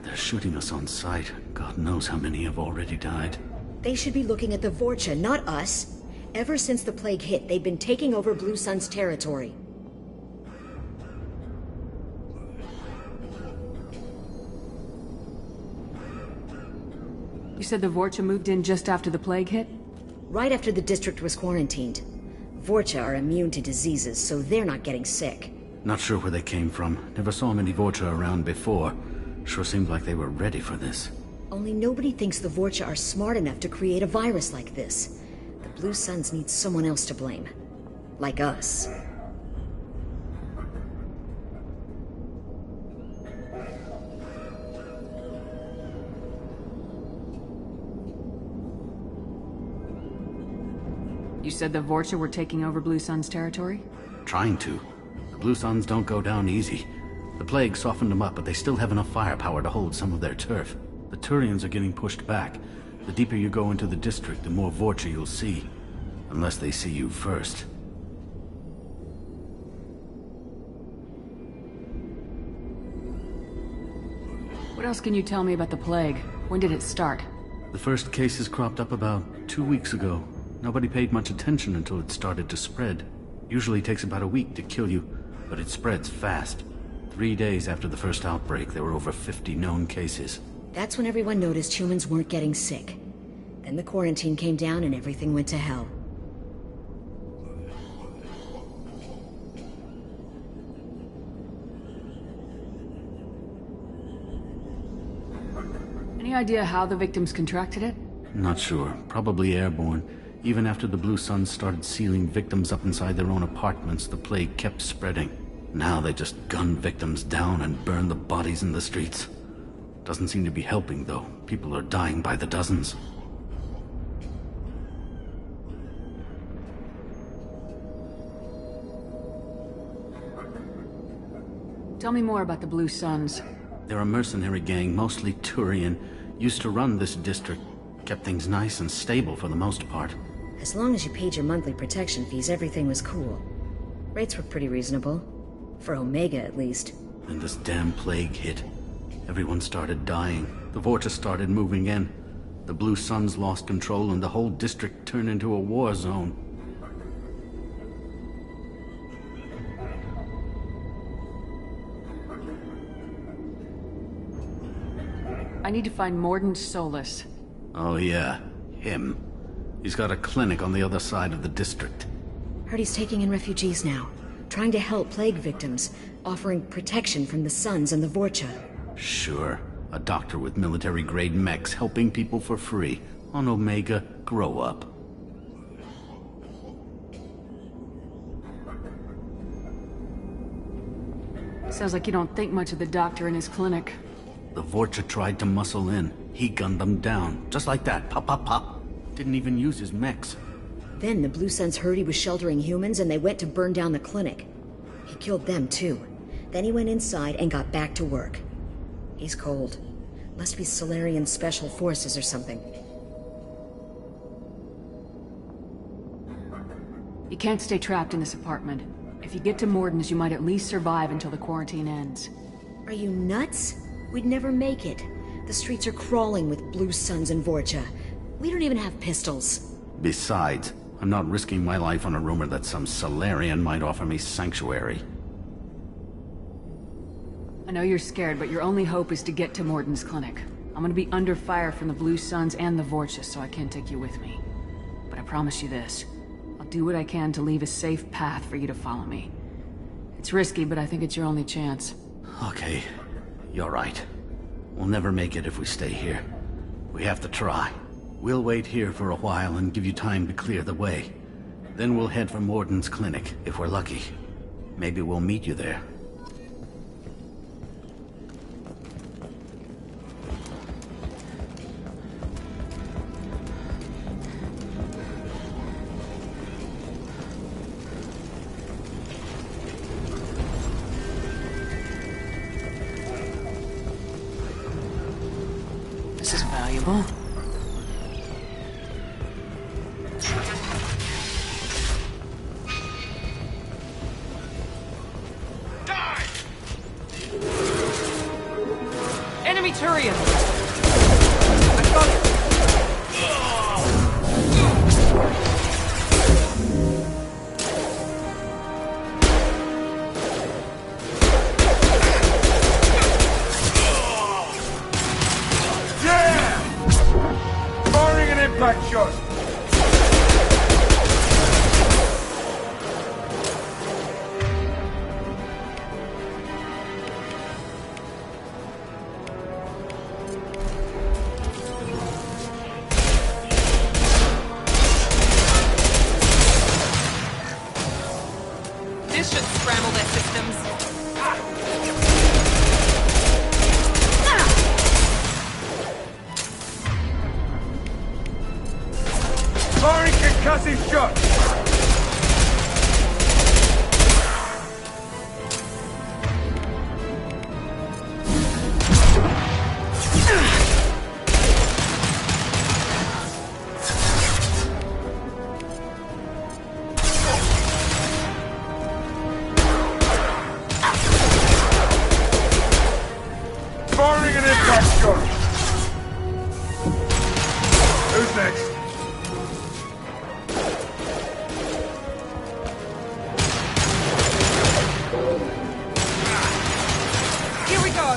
They're shooting us on sight. God knows how many have already died. They should be looking at the Vorcha, not us. Ever since the plague hit, they've been taking over Blue Sun's territory. You said the Vorcha moved in just after the plague hit? Right after the district was quarantined. Vorcha are immune to diseases, so they're not getting sick. Not sure where they came from. Never saw many Vorcha around before. Sure seemed like they were ready for this. Only nobody thinks the Vorcha are smart enough to create a virus like this. The Blue Suns need someone else to blame. Like us. You said the Vorcha were taking over Blue Sun's territory? Trying to. The Blue Suns don't go down easy. The plague softened them up, but they still have enough firepower to hold some of their turf. The Turians are getting pushed back. The deeper you go into the district, the more Vorcha you'll see. Unless they see you first. What else can you tell me about the plague? When did it start? The first cases cropped up about 2 weeks ago. Nobody paid much attention until it started to spread. Usually takes about a week to kill you, but it spreads fast. 3 days after the first outbreak, there were over 50 known cases. That's when everyone noticed humans weren't getting sick. Then the quarantine came down and everything went to hell. Any idea how the victims contracted it? Not sure. Probably airborne. Even after the Blue Suns started sealing victims up inside their own apartments, the plague kept spreading. Now they just gun victims down and burn the bodies in the streets. Doesn't seem to be helping, though. People are dying by the dozens. Tell me more about the Blue Suns. They're a mercenary gang, mostly Turian. Used to run this district. Kept things nice and stable for the most part. As long as you paid your monthly protection fees, everything was cool. Rates were pretty reasonable. For Omega, at least. And this damn plague hit. Everyone started dying. The Vorcha started moving in. The Blue Suns lost control and the whole district turned into a war zone. I need to find Mordin Solus. Oh yeah, him. He's got a clinic on the other side of the district. Heard he's taking in refugees now. Trying to help plague victims. Offering protection from the Suns and the Vorcha. Sure. A doctor with military-grade mechs helping people for free. On Omega, grow up. Sounds like you don't think much of the doctor and his clinic. The Vorcha tried to muscle in. He gunned them down. Just like that. Pop, pop, pop. Didn't even use his mechs. Then the Blue Suns heard he was sheltering humans and they went to burn down the clinic. He killed them too. Then he went inside and got back to work. He's cold. Must be Solarian Special Forces or something. You can't stay trapped in this apartment. If you get to Mordin's, you might at least survive until the quarantine ends. Are you nuts? We'd never make it. The streets are crawling with Blue Suns and Vorcha. We don't even have pistols. Besides, I'm not risking my life on a rumor that some Solarian might offer me sanctuary. I know you're scared, but your only hope is to get to Mordin's clinic. I'm gonna be under fire from the Blue Suns and the Vorcha, so I can't take you with me. But I promise you this. I'll do what I can to leave a safe path for you to follow me. It's risky, but I think it's your only chance. Okay. You're right. We'll never make it if we stay here. We have to try. We'll wait here for a while and give you time to clear the way. Then we'll head for Mordin's clinic, if we're lucky. Maybe we'll meet you there. valuable. Enemy Turian! I got it! Yeah! Firing an impact shot! This should scramble their systems. Firing concussive shot! Firing an impact shot! Who's next? Here we go!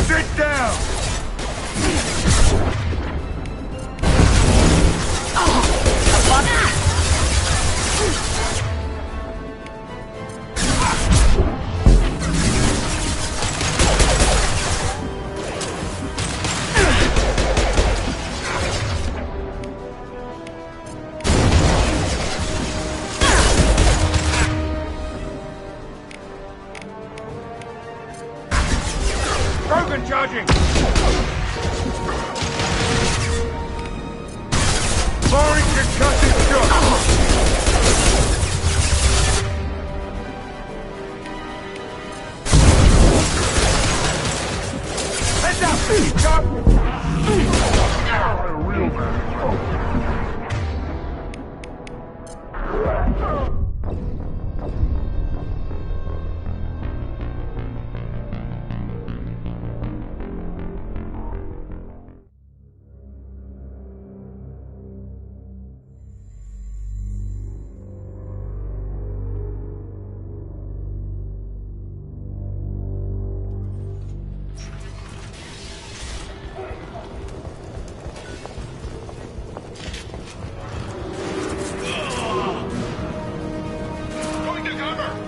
Sit down! Paragon charging! Firing concussive shot! Heads up! Stop! A real man.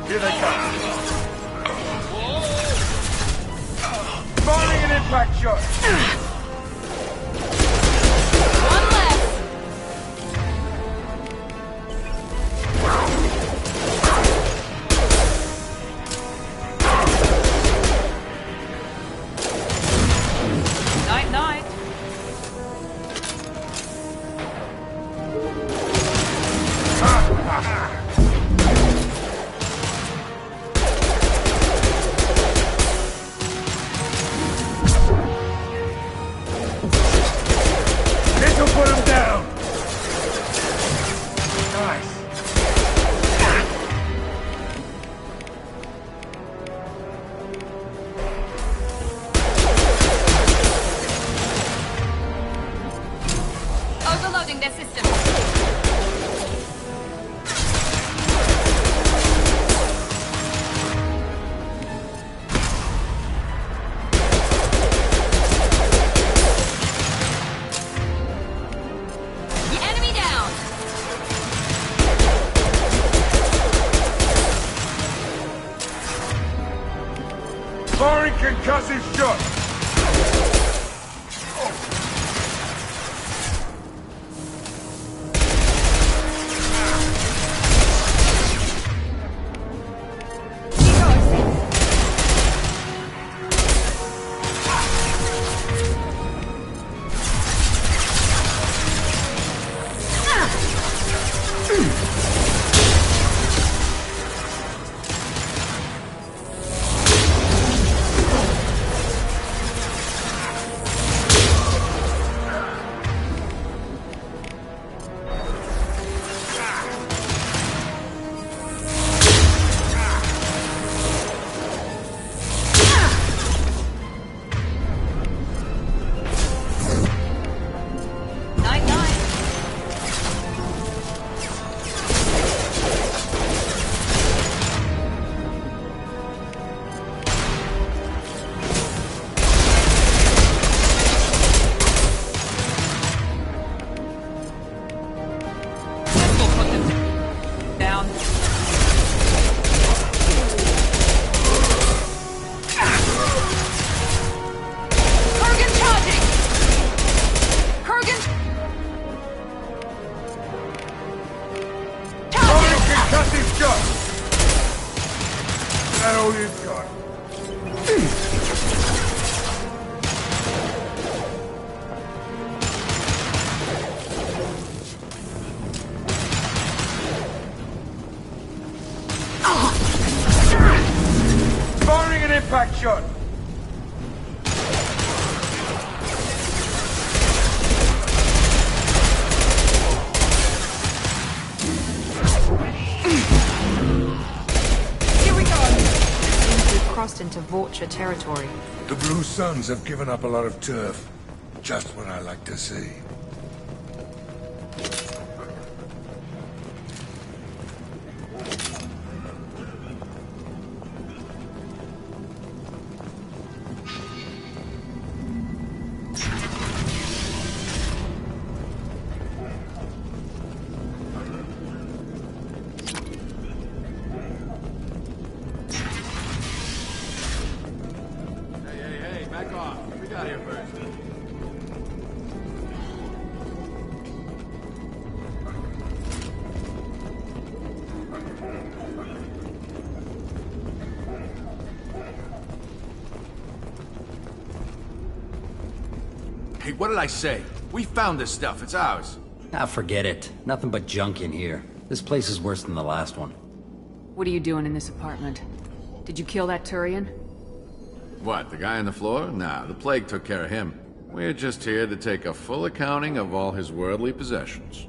Here they come. Firing an impact shot. One left! Night, night. This'll put him down. Nice. Overloading their system. The enemy down. Firing concussive shot. Impact shot! Here we go! Seems we've crossed into Vulture territory. The Blue Suns have given up a lot of turf. Just what I like to see. Hey, what did I say? We found this stuff. It's ours. Ah, forget it. Nothing but junk in here. This place is worse than the last one. What are you doing in this apartment? Did you kill that Turian? What, the guy on the floor? Nah, the plague took care of him. We're just here to take a full accounting of all his worldly possessions.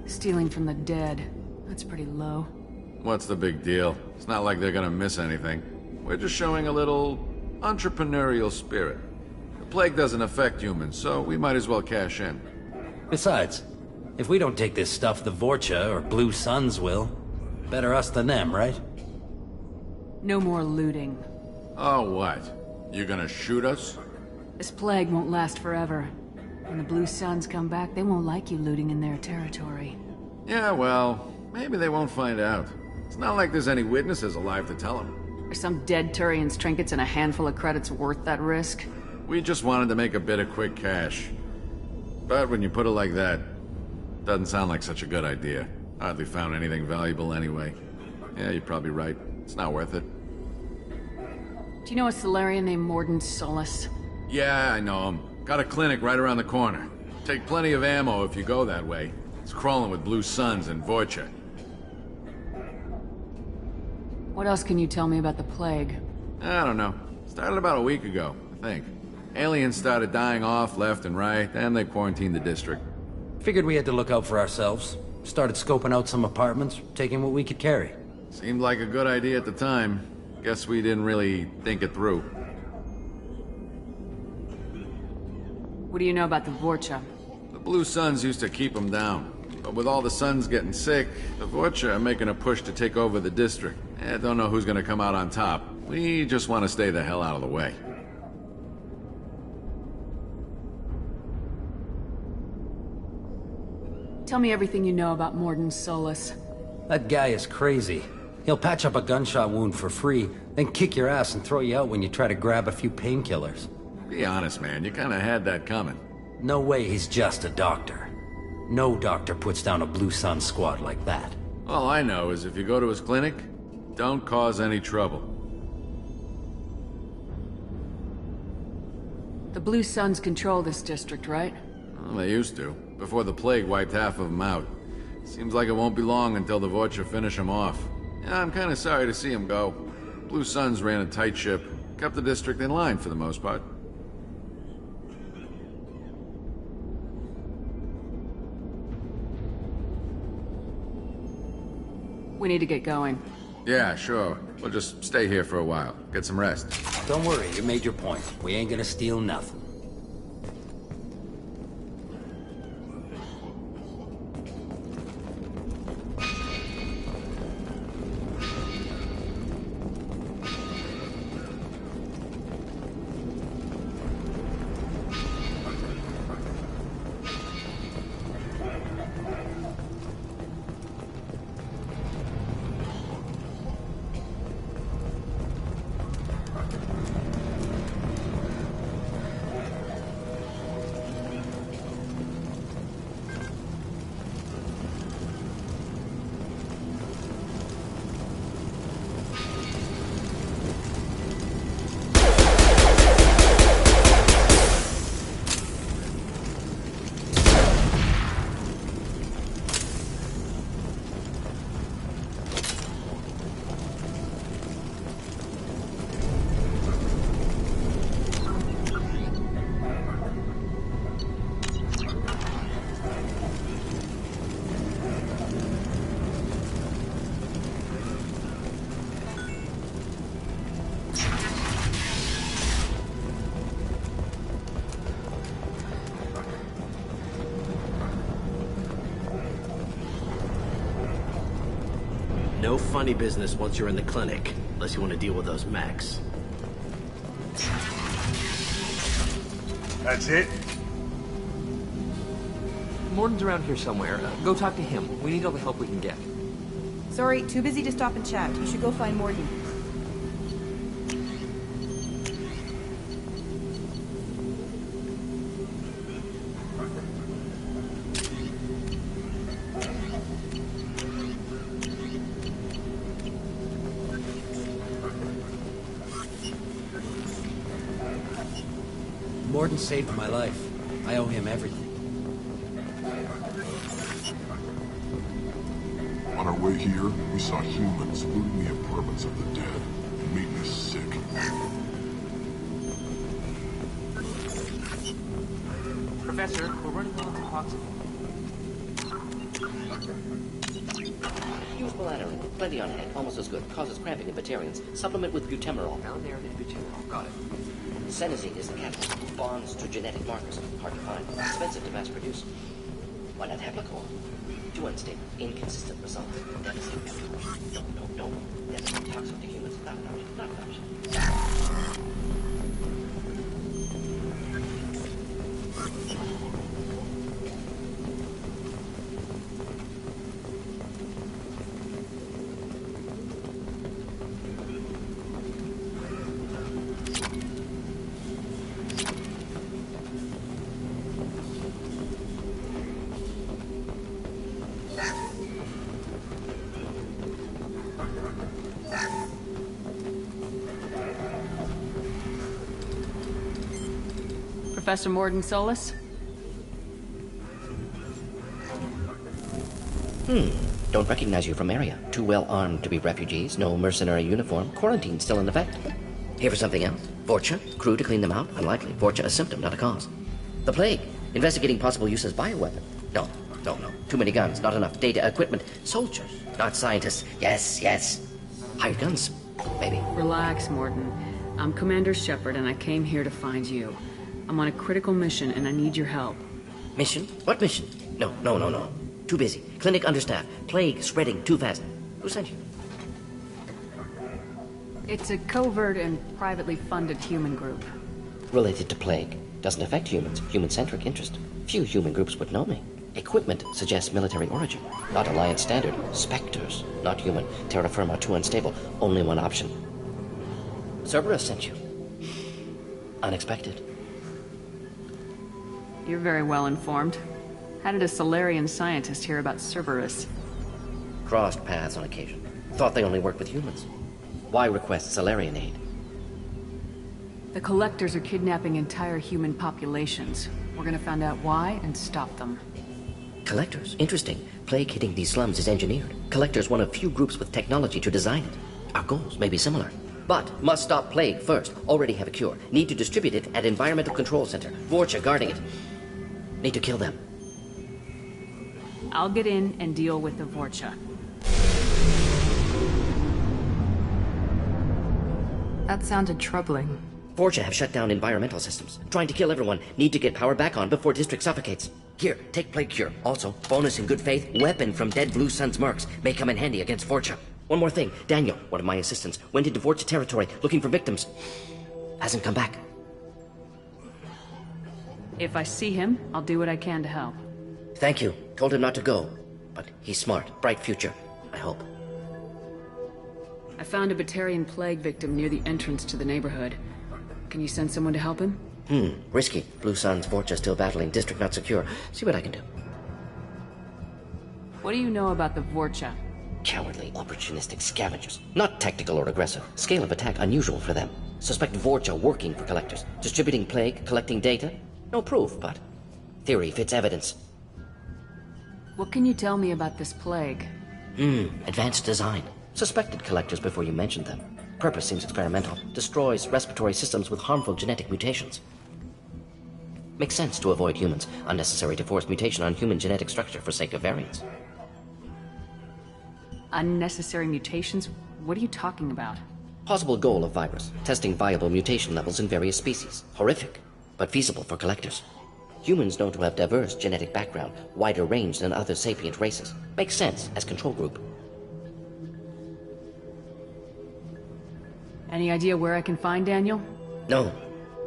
Stealing from the dead. That's pretty low. What's the big deal? It's not like they're gonna miss anything. We're just showing a little entrepreneurial spirit. The plague doesn't affect humans, so we might as well cash in. Besides, if we don't take this stuff, the Vorcha or Blue Suns will. Better us than them, right? No more looting. Oh, what? You gonna shoot us? This plague won't last forever. When the Blue Suns come back, they won't like you looting in their territory. Yeah, well, maybe they won't find out. It's not like there's any witnesses alive to tell them. Are some dead Turian's trinkets and a handful of credits worth that risk? We just wanted to make a bit of quick cash. But when you put it like that, doesn't sound like such a good idea. Hardly found anything valuable anyway. Yeah, you're probably right. It's not worth it. Do you know a Solarian named Mordin Solus? Yeah, I know him. Got a clinic right around the corner. Take plenty of ammo if you go that way. It's crawling with Blue Suns and Vorcha. What else can you tell me about the plague? I don't know. Started about a week ago, I think. Aliens started dying off left and right, and they quarantined the district. Figured we had to look out for ourselves. Started scoping out some apartments, taking what we could carry. Seemed like a good idea at the time. Guess we didn't really think it through. What do you know about the Vorcha? The Blue Suns used to keep them down. But with all the Suns getting sick, the Vorcha are making a push to take over the district. Don't know who's gonna come out on top. We just want to stay the hell out of the way. Tell me everything you know about Mordin Solus. That guy is crazy. He'll patch up a gunshot wound for free, then kick your ass and throw you out when you try to grab a few painkillers. Be honest, man. You kinda had that coming. No way he's just a doctor. No doctor puts down a Blue Sun squad like that. All I know is if you go to his clinic, don't cause any trouble. The Blue Suns control this district, right? Well, they used to, before the plague wiped half of them out. Seems like it won't be long until the Vorcha finish them off. Yeah, I'm kinda sorry to see him go. Blue Suns ran a tight ship, kept the district in line for the most part. We need to get going. Yeah, sure. We'll just stay here for a while. Get some rest. Don't worry, you made your point. We ain't gonna steal nothing. No funny business once you're in the clinic, unless you want to deal with those mechs. That's it? Mordin's around here somewhere. Go talk to him. We need all the help we can get. Sorry, too busy to stop and chat. You should go find Mordin. Mordin saved my life. I owe him everything. On our way here, we saw humans looting the apartments of the dead. It made me sick. Professor, we're running low on toxin. Use bladder. Plenty on hand. Almost as good. Causes cramping in Batarians. Supplement with butemerol. Down there in butemerol. Got it. Senescine is the catalyst. Bonds to genetic markers. Hard to find. Expensive to mass produce. Why not Heplicol? Too unstable. Inconsistent results. Devastating. No. That's toxic to humans. Not an option. Professor Mordin Solus? Don't recognize you from Aria. Too well armed to be refugees. No mercenary uniform. Quarantine still in effect. Here for something else? Vorcha? Crew to clean them out? Unlikely. Vorcha a symptom, not a cause. The plague. Investigating possible use as bioweapon. No. Too many guns, not enough data, equipment. Soldiers, not scientists. Yes. Hired guns, maybe. Relax, Mordin. I'm Commander Shepard, and I came here to find you. I'm on a critical mission, and I need your help. Mission? What mission? No. Too busy. Clinic understaffed. Plague spreading too fast. Who sent you? It's a covert and privately funded human group. Related to plague. Doesn't affect humans. Human-centric interest. Few human groups would know me. Equipment suggests military origin. Not Alliance standard. Spectres. Not human. Terra firma too unstable. Only one option. Cerberus sent you. Unexpected. You're very well informed. How did a Solarian scientist hear about Cerberus? Crossed paths on occasion. Thought they only worked with humans. Why request Solarian aid? The Collectors are kidnapping entire human populations. We're gonna find out why and stop them. Collectors? Interesting. Plague hitting these slums is engineered. Collectors one of few groups with technology to design it. Our goals may be similar. But must stop plague first. Already have a cure. Need to distribute it at Environmental Control Center. Vorcha guarding it. Need to kill them. I'll get in and deal with the Vorcha. That sounded troubling. Vorcha have shut down environmental systems. Trying to kill everyone. Need to get power back on before district suffocates. Here, take plague cure. Also, bonus in good faith, weapon from dead Blue Sun's mercs. May come in handy against Vorcha. One more thing. Daniel, one of my assistants, went into Vorcha territory looking for victims. Hasn't come back. If I see him, I'll do what I can to help. Thank you. Told him not to go. But he's smart. Bright future. I hope. I found a Batarian plague victim near the entrance to the neighborhood. Can you send someone to help him? Risky. Blue Sun's Vorcha still battling. District not secure. See what I can do. What do you know about the Vorcha? Cowardly, opportunistic scavengers. Not tactical or aggressive. Scale of attack unusual for them. Suspect Vorcha working for Collectors. Distributing plague, collecting data. No proof, but theory fits evidence. What can you tell me about this plague? Advanced design. Suspected Collectors before you mentioned them. Purpose seems experimental. Destroys respiratory systems with harmful genetic mutations. Makes sense to avoid humans. Unnecessary to force mutation on human genetic structure for sake of variance. Unnecessary mutations? What are you talking about? Possible goal of virus. Testing viable mutation levels in various species. Horrific, but feasible for Collectors. Humans known to have diverse genetic background, wider range than other sapient races. Makes sense as control group. Any idea where I can find Daniel? No.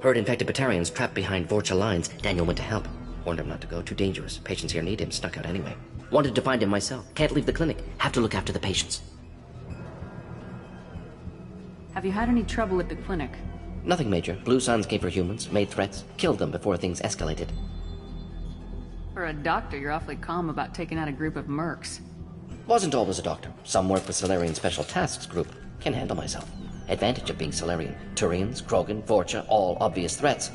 Heard infected Batarians trapped behind Vorcha lines. Daniel went to help. Warned him not to go. Too dangerous. Patients here need him. Snuck out anyway. Wanted to find him myself. Can't leave the clinic. Have to look after the patients. Have you had any trouble at the clinic? Nothing major. Blue Suns came for humans, made threats, killed them before things escalated. For a doctor, you're awfully calm about taking out a group of mercs. Wasn't always a doctor. Some work with Solarian Special Tasks Group. Can handle myself. Advantage of being Solarian. Turians, Krogan, Vorcha, all obvious threats.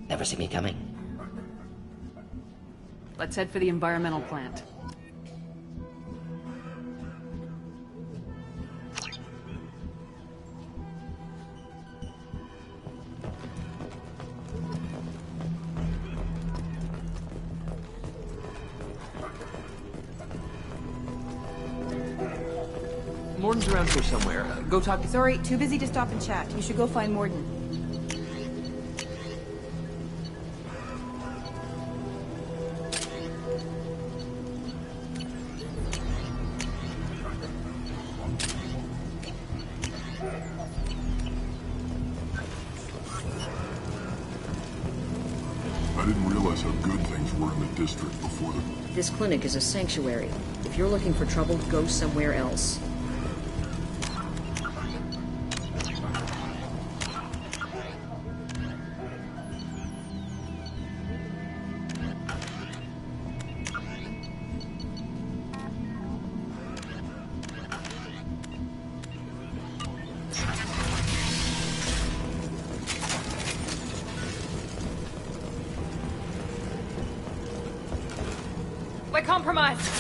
Never see me coming. Let's head for the environmental plant. Mordin's around here somewhere. Go talk to... Sorry, too busy to stop and chat. You should go find Mordin. I didn't realize how good things were in the district before the... This clinic is a sanctuary. If you're looking for trouble, go somewhere else. We're compromised.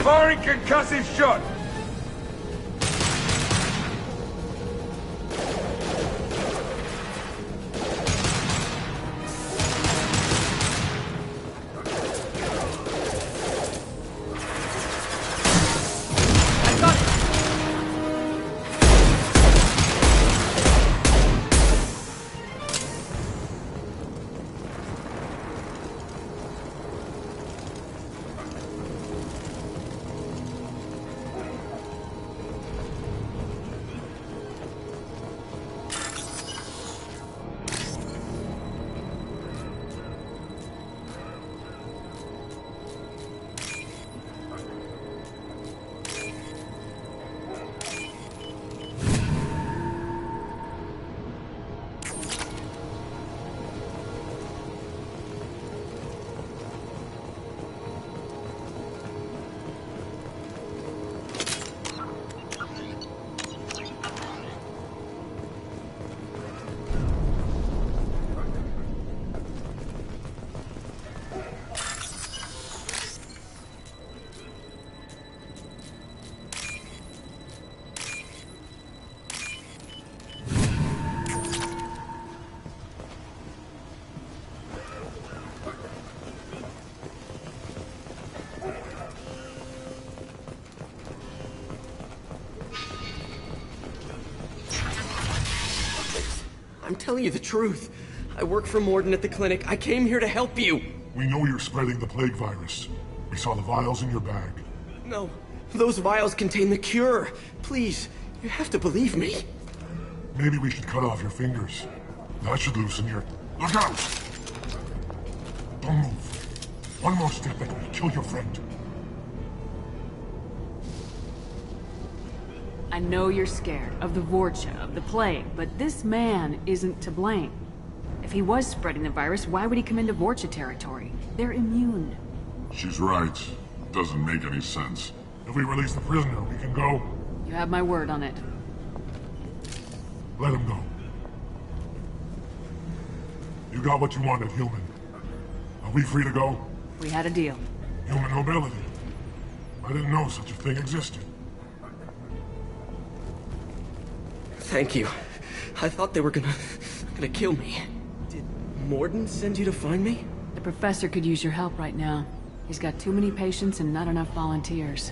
Firing concussive shot! I'm telling you the truth. I work for Mordin at the clinic. I came here to help you. We know you're spreading the plague virus. We saw the vials in your bag. No, those vials contain the cure. Please, you have to believe me. Maybe we should cut off your fingers. That should loosen your... Look out! Don't move. One more step and we'll kill your friend. I know you're scared of the Vorcha, of the plague, but this man isn't to blame. If he was spreading the virus, why would he come into Vorcha territory? They're immune. She's right. Doesn't make any sense. If we release the prisoner, we can go. You have my word on it. Let him go. You got what you wanted, human. Are we free to go? We had a deal. Human mobility. I didn't know such a thing existed. Thank you. I thought they were gonna kill me. Did Mordin send you to find me? The professor could use your help right now. He's got too many patients and not enough volunteers.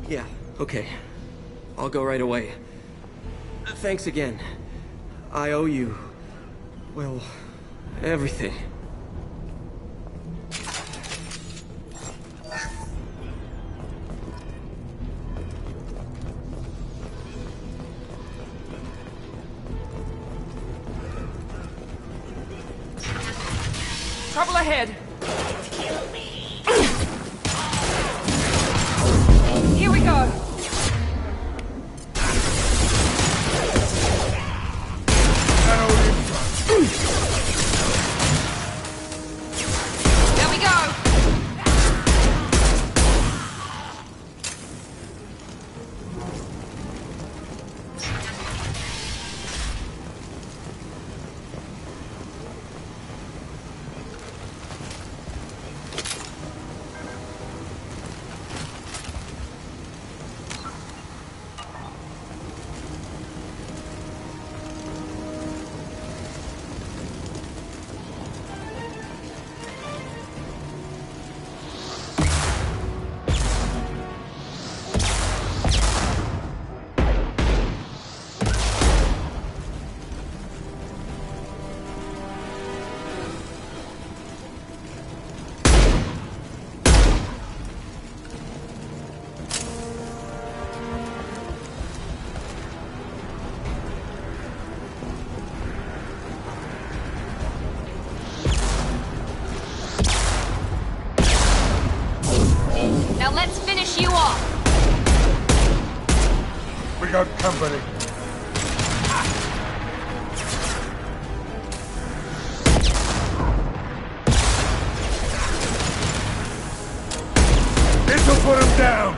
Yeah, okay. I'll go right away. Thanks again. I owe you... well, everything. Trouble ahead. Here we go. There we go. Now let's finish you off. We got company. This'll put him down.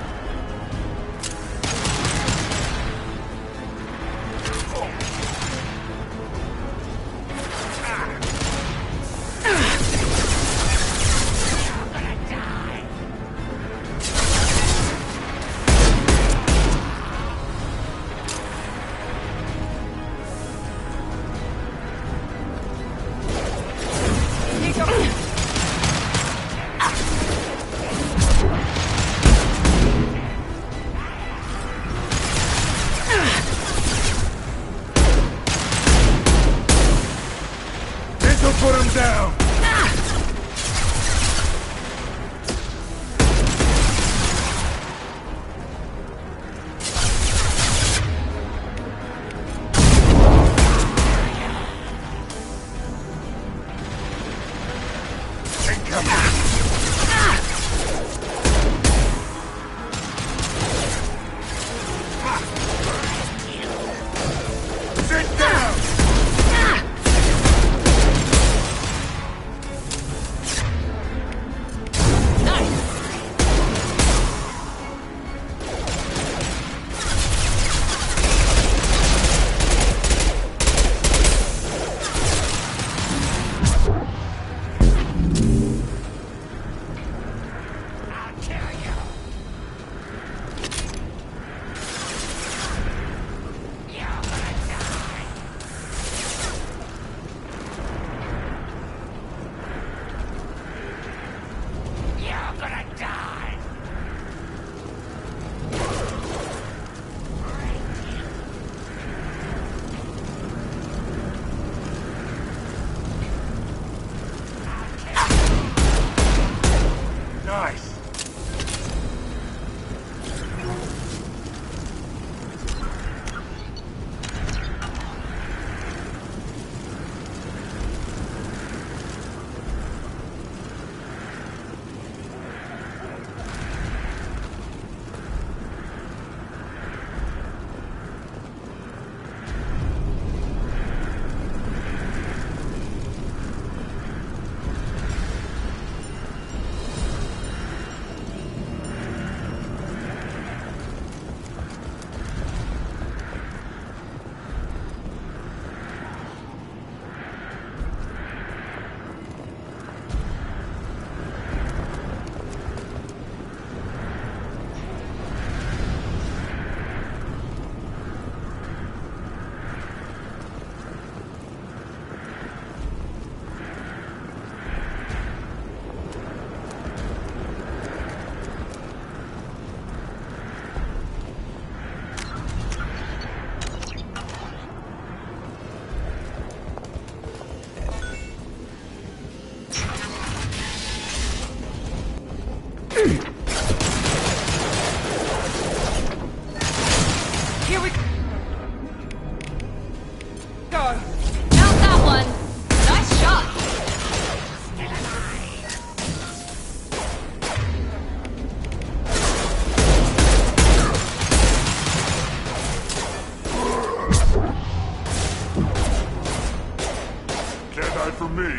Here we go. Found that one. Nice shot. Can't hide from me.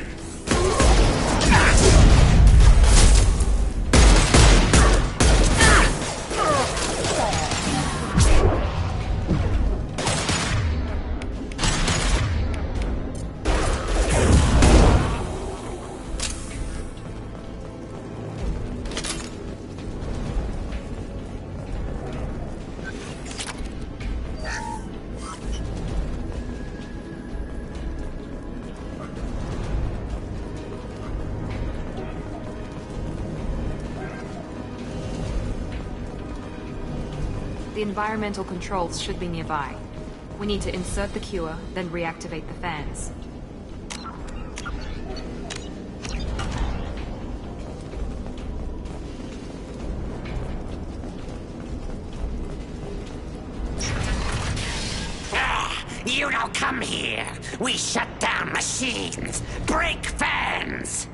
The environmental controls should be nearby. We need to insert the cure, then reactivate the fans. You don't come here. We shut down machines, break fans.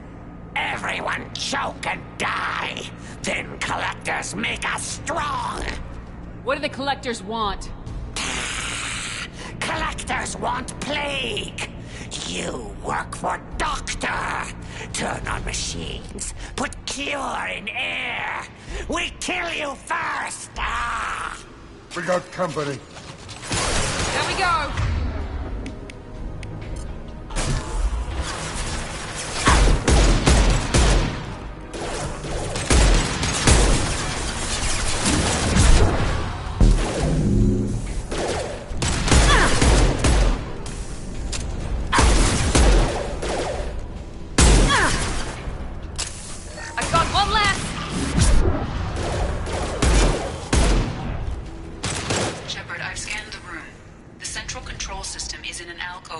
Everyone choke and die. Then collectors make us strong. What do the collectors want? Collectors want plague. You work for Doctor. Turn on machines. Put cure in air. We kill you first. We got company. There we go.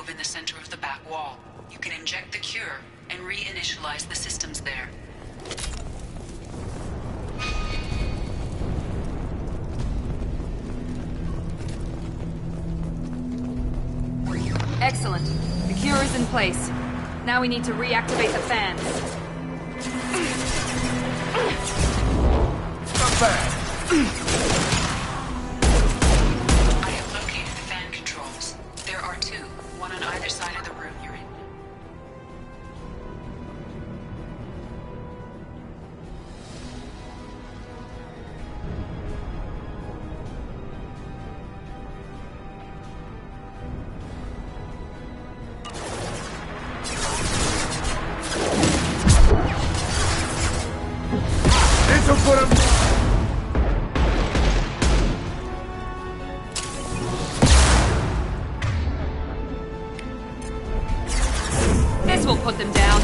In the center of the back wall. You can inject the cure and reinitialize the systems there. Excellent. The cure is in place. Now we need to reactivate the fans. Not bad. I have located the fan controls. There are two, one on either side of the room you're in. This'll put him. This will put them down.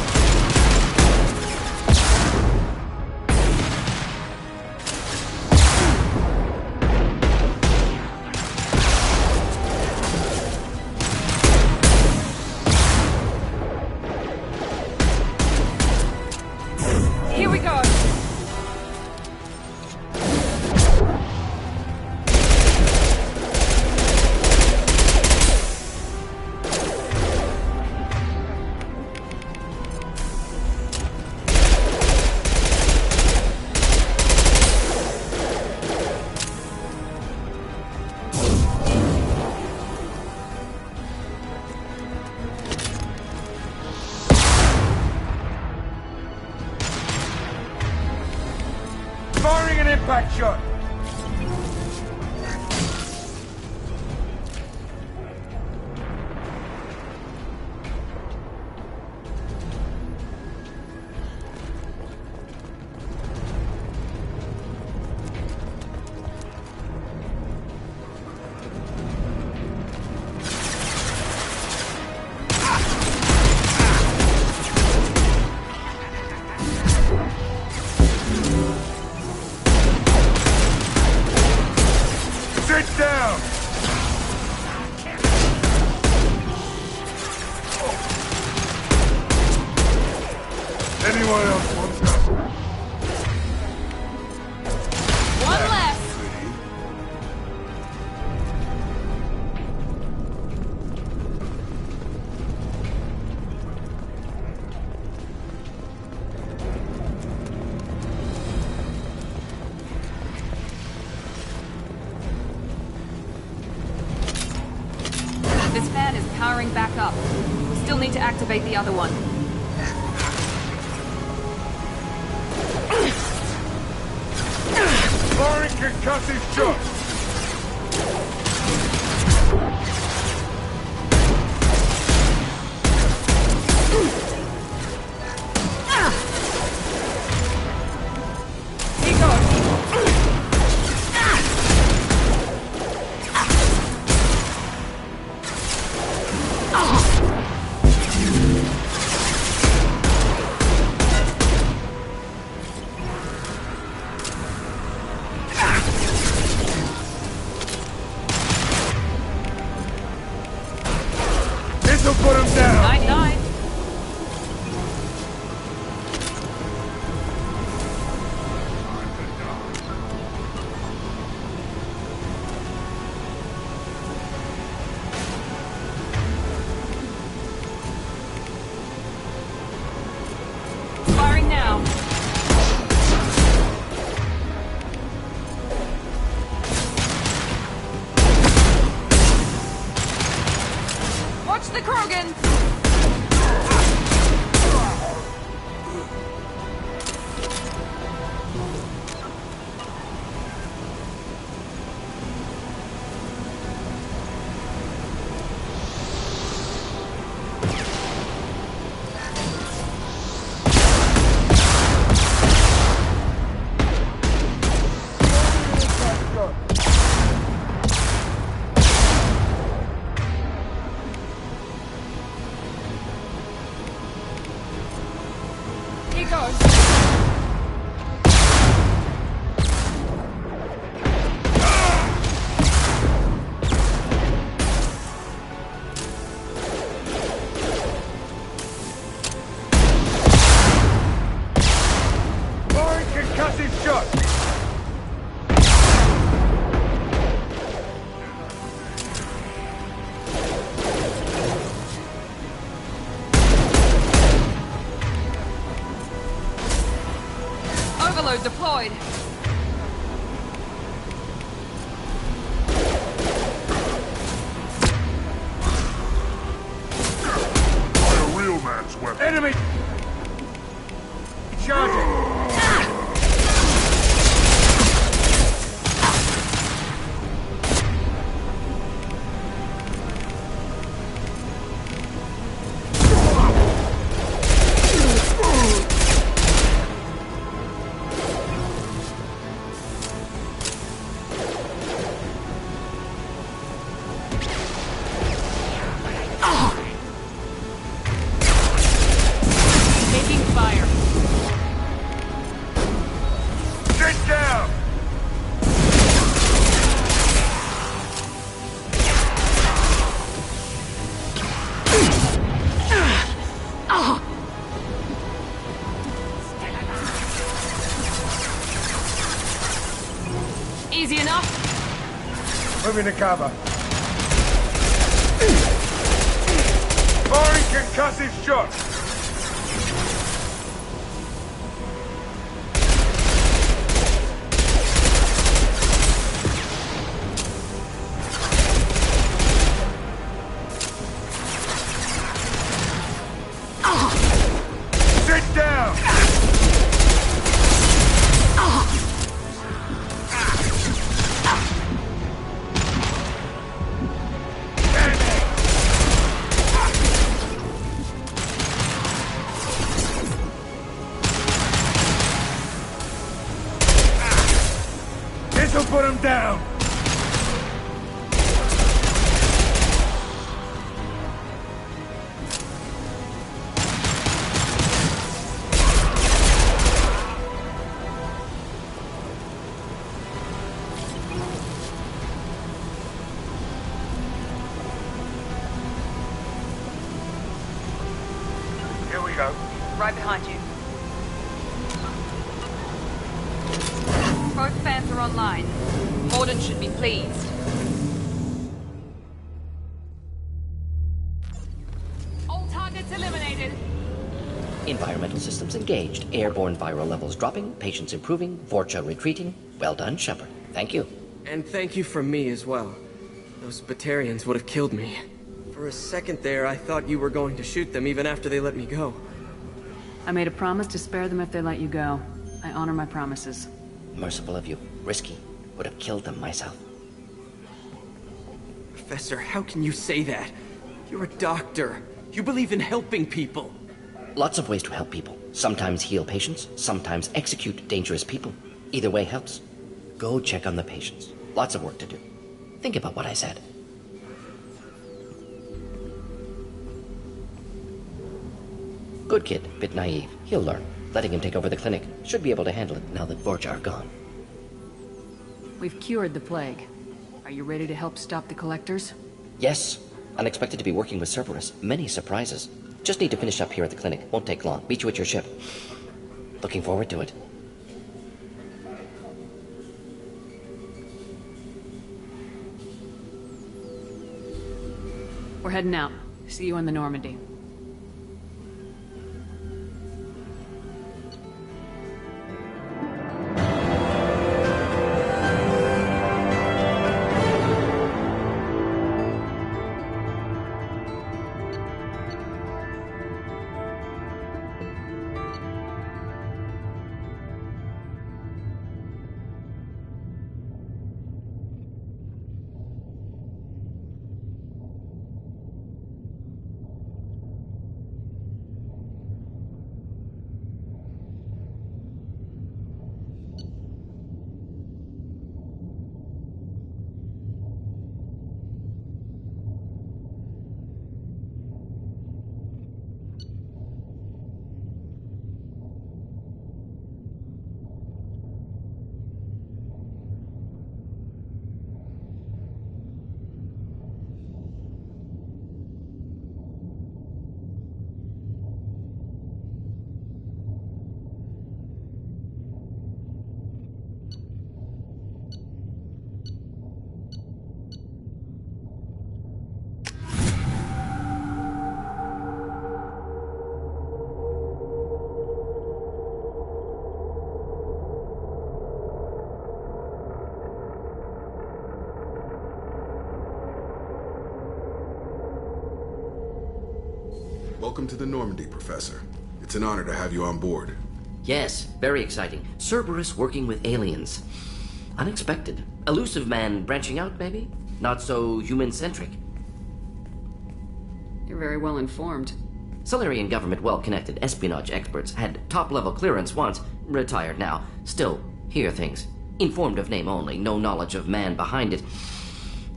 Here we go. Firing an impact shot. back up. We still need to activate the other one. Firing concussive shot! Deployed. By a real man's weapon. Enemy! Charging! Easy enough? Moving to cover. Firing concussive shot! Sit down! This'll put him down! Here we go. Right behind you. Both fans are online. Mordin should be pleased. All targets eliminated. Environmental systems engaged. Airborne viral levels dropping. Patients improving. Vorcha retreating. Well done, Shepard. Thank you. And thank you from me as well. Those Batarians would have killed me. For a second there, I thought you were going to shoot them even after they let me go. I made a promise to spare them if they let you go. I honor my promises. Merciful of you. Risky. Would have killed them myself. Professor, how can you say that? You're a doctor. You believe in helping people. Lots of ways to help people. Sometimes heal patients, sometimes execute dangerous people. Either way helps. Go check on the patients. Lots of work to do. Think about what I said. Good kid, bit naive. He'll learn. Letting him take over the clinic. Should be able to handle it now that Vorcha are gone. We've cured the plague. Are you ready to help stop the collectors? Yes. Unexpected to be working with Cerberus. Many surprises. Just need to finish up here at the clinic. Won't take long. Meet you at your ship. Looking forward to it. We're heading out. See you on the Normandy. Welcome to the Normandy, Professor. It's an honor to have you on board. Yes, very exciting. Cerberus working with aliens. Unexpected. Elusive man branching out, maybe? Not so human-centric. You're very well informed. Solarian government well-connected espionage experts had top-level clearance once, retired now. Still, hear things. Informed of name only, no knowledge of man behind it.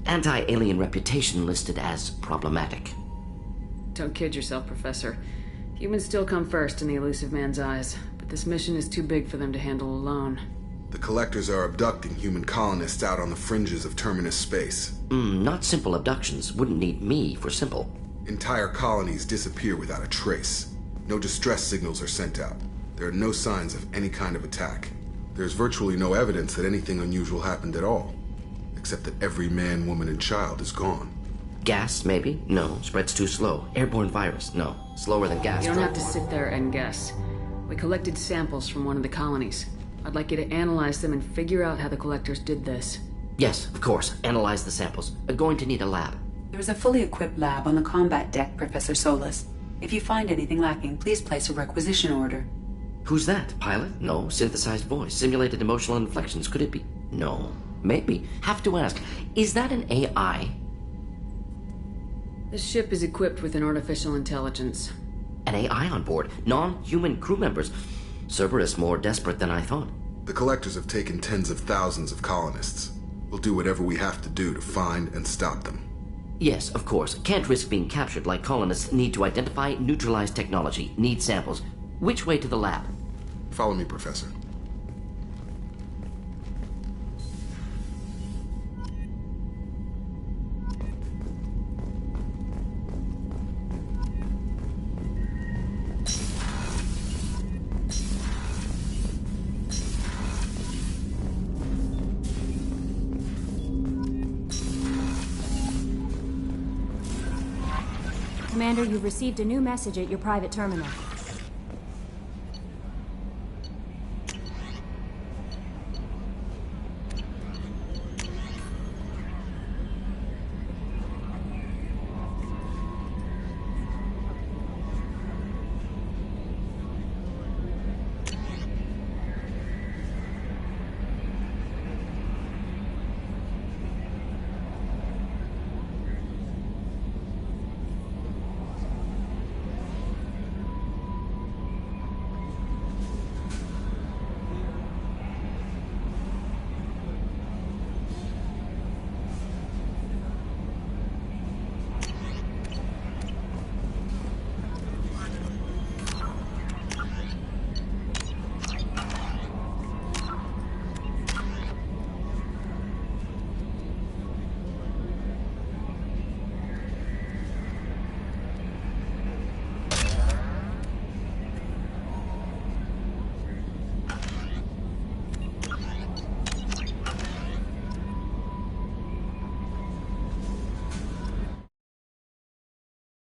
Anti-alien reputation listed as problematic. Don't kid yourself, Professor. Humans still come first in the elusive man's eyes, but this mission is too big for them to handle alone. The Collectors are abducting human colonists out on the fringes of Terminus space. Not simple abductions. Wouldn't need me for simple. Entire colonies disappear without a trace. No distress signals are sent out. There are no signs of any kind of attack. There's virtually no evidence that anything unusual happened at all, except that every man, woman, and child is gone. Gas, maybe? No. Spreads too slow. Airborne virus? No. Slower than gas. You don't have to sit there and guess. We collected samples from one of the colonies. I'd like you to analyze them and figure out how the Collectors did this. Yes, of course. Analyze the samples. Going to need a lab. There's a fully equipped lab on the combat deck, Professor Solus. If you find anything lacking, please place a requisition order. Who's that? Pilot? No. Synthesized voice. Simulated emotional inflections. Could it be? No. Maybe. Have to ask. Is that an AI? The ship is equipped with an artificial intelligence. An AI on board. Non-human crew members. Cerberus more desperate than I thought. The Collectors have taken tens of thousands of colonists. We'll do whatever we have to do to find and stop them. Yes, of course. Can't risk being captured like colonists. Need to identify, neutralize technology. Need samples. Which way to the lab? Follow me, Professor. Commander, you've received a new message at your private terminal.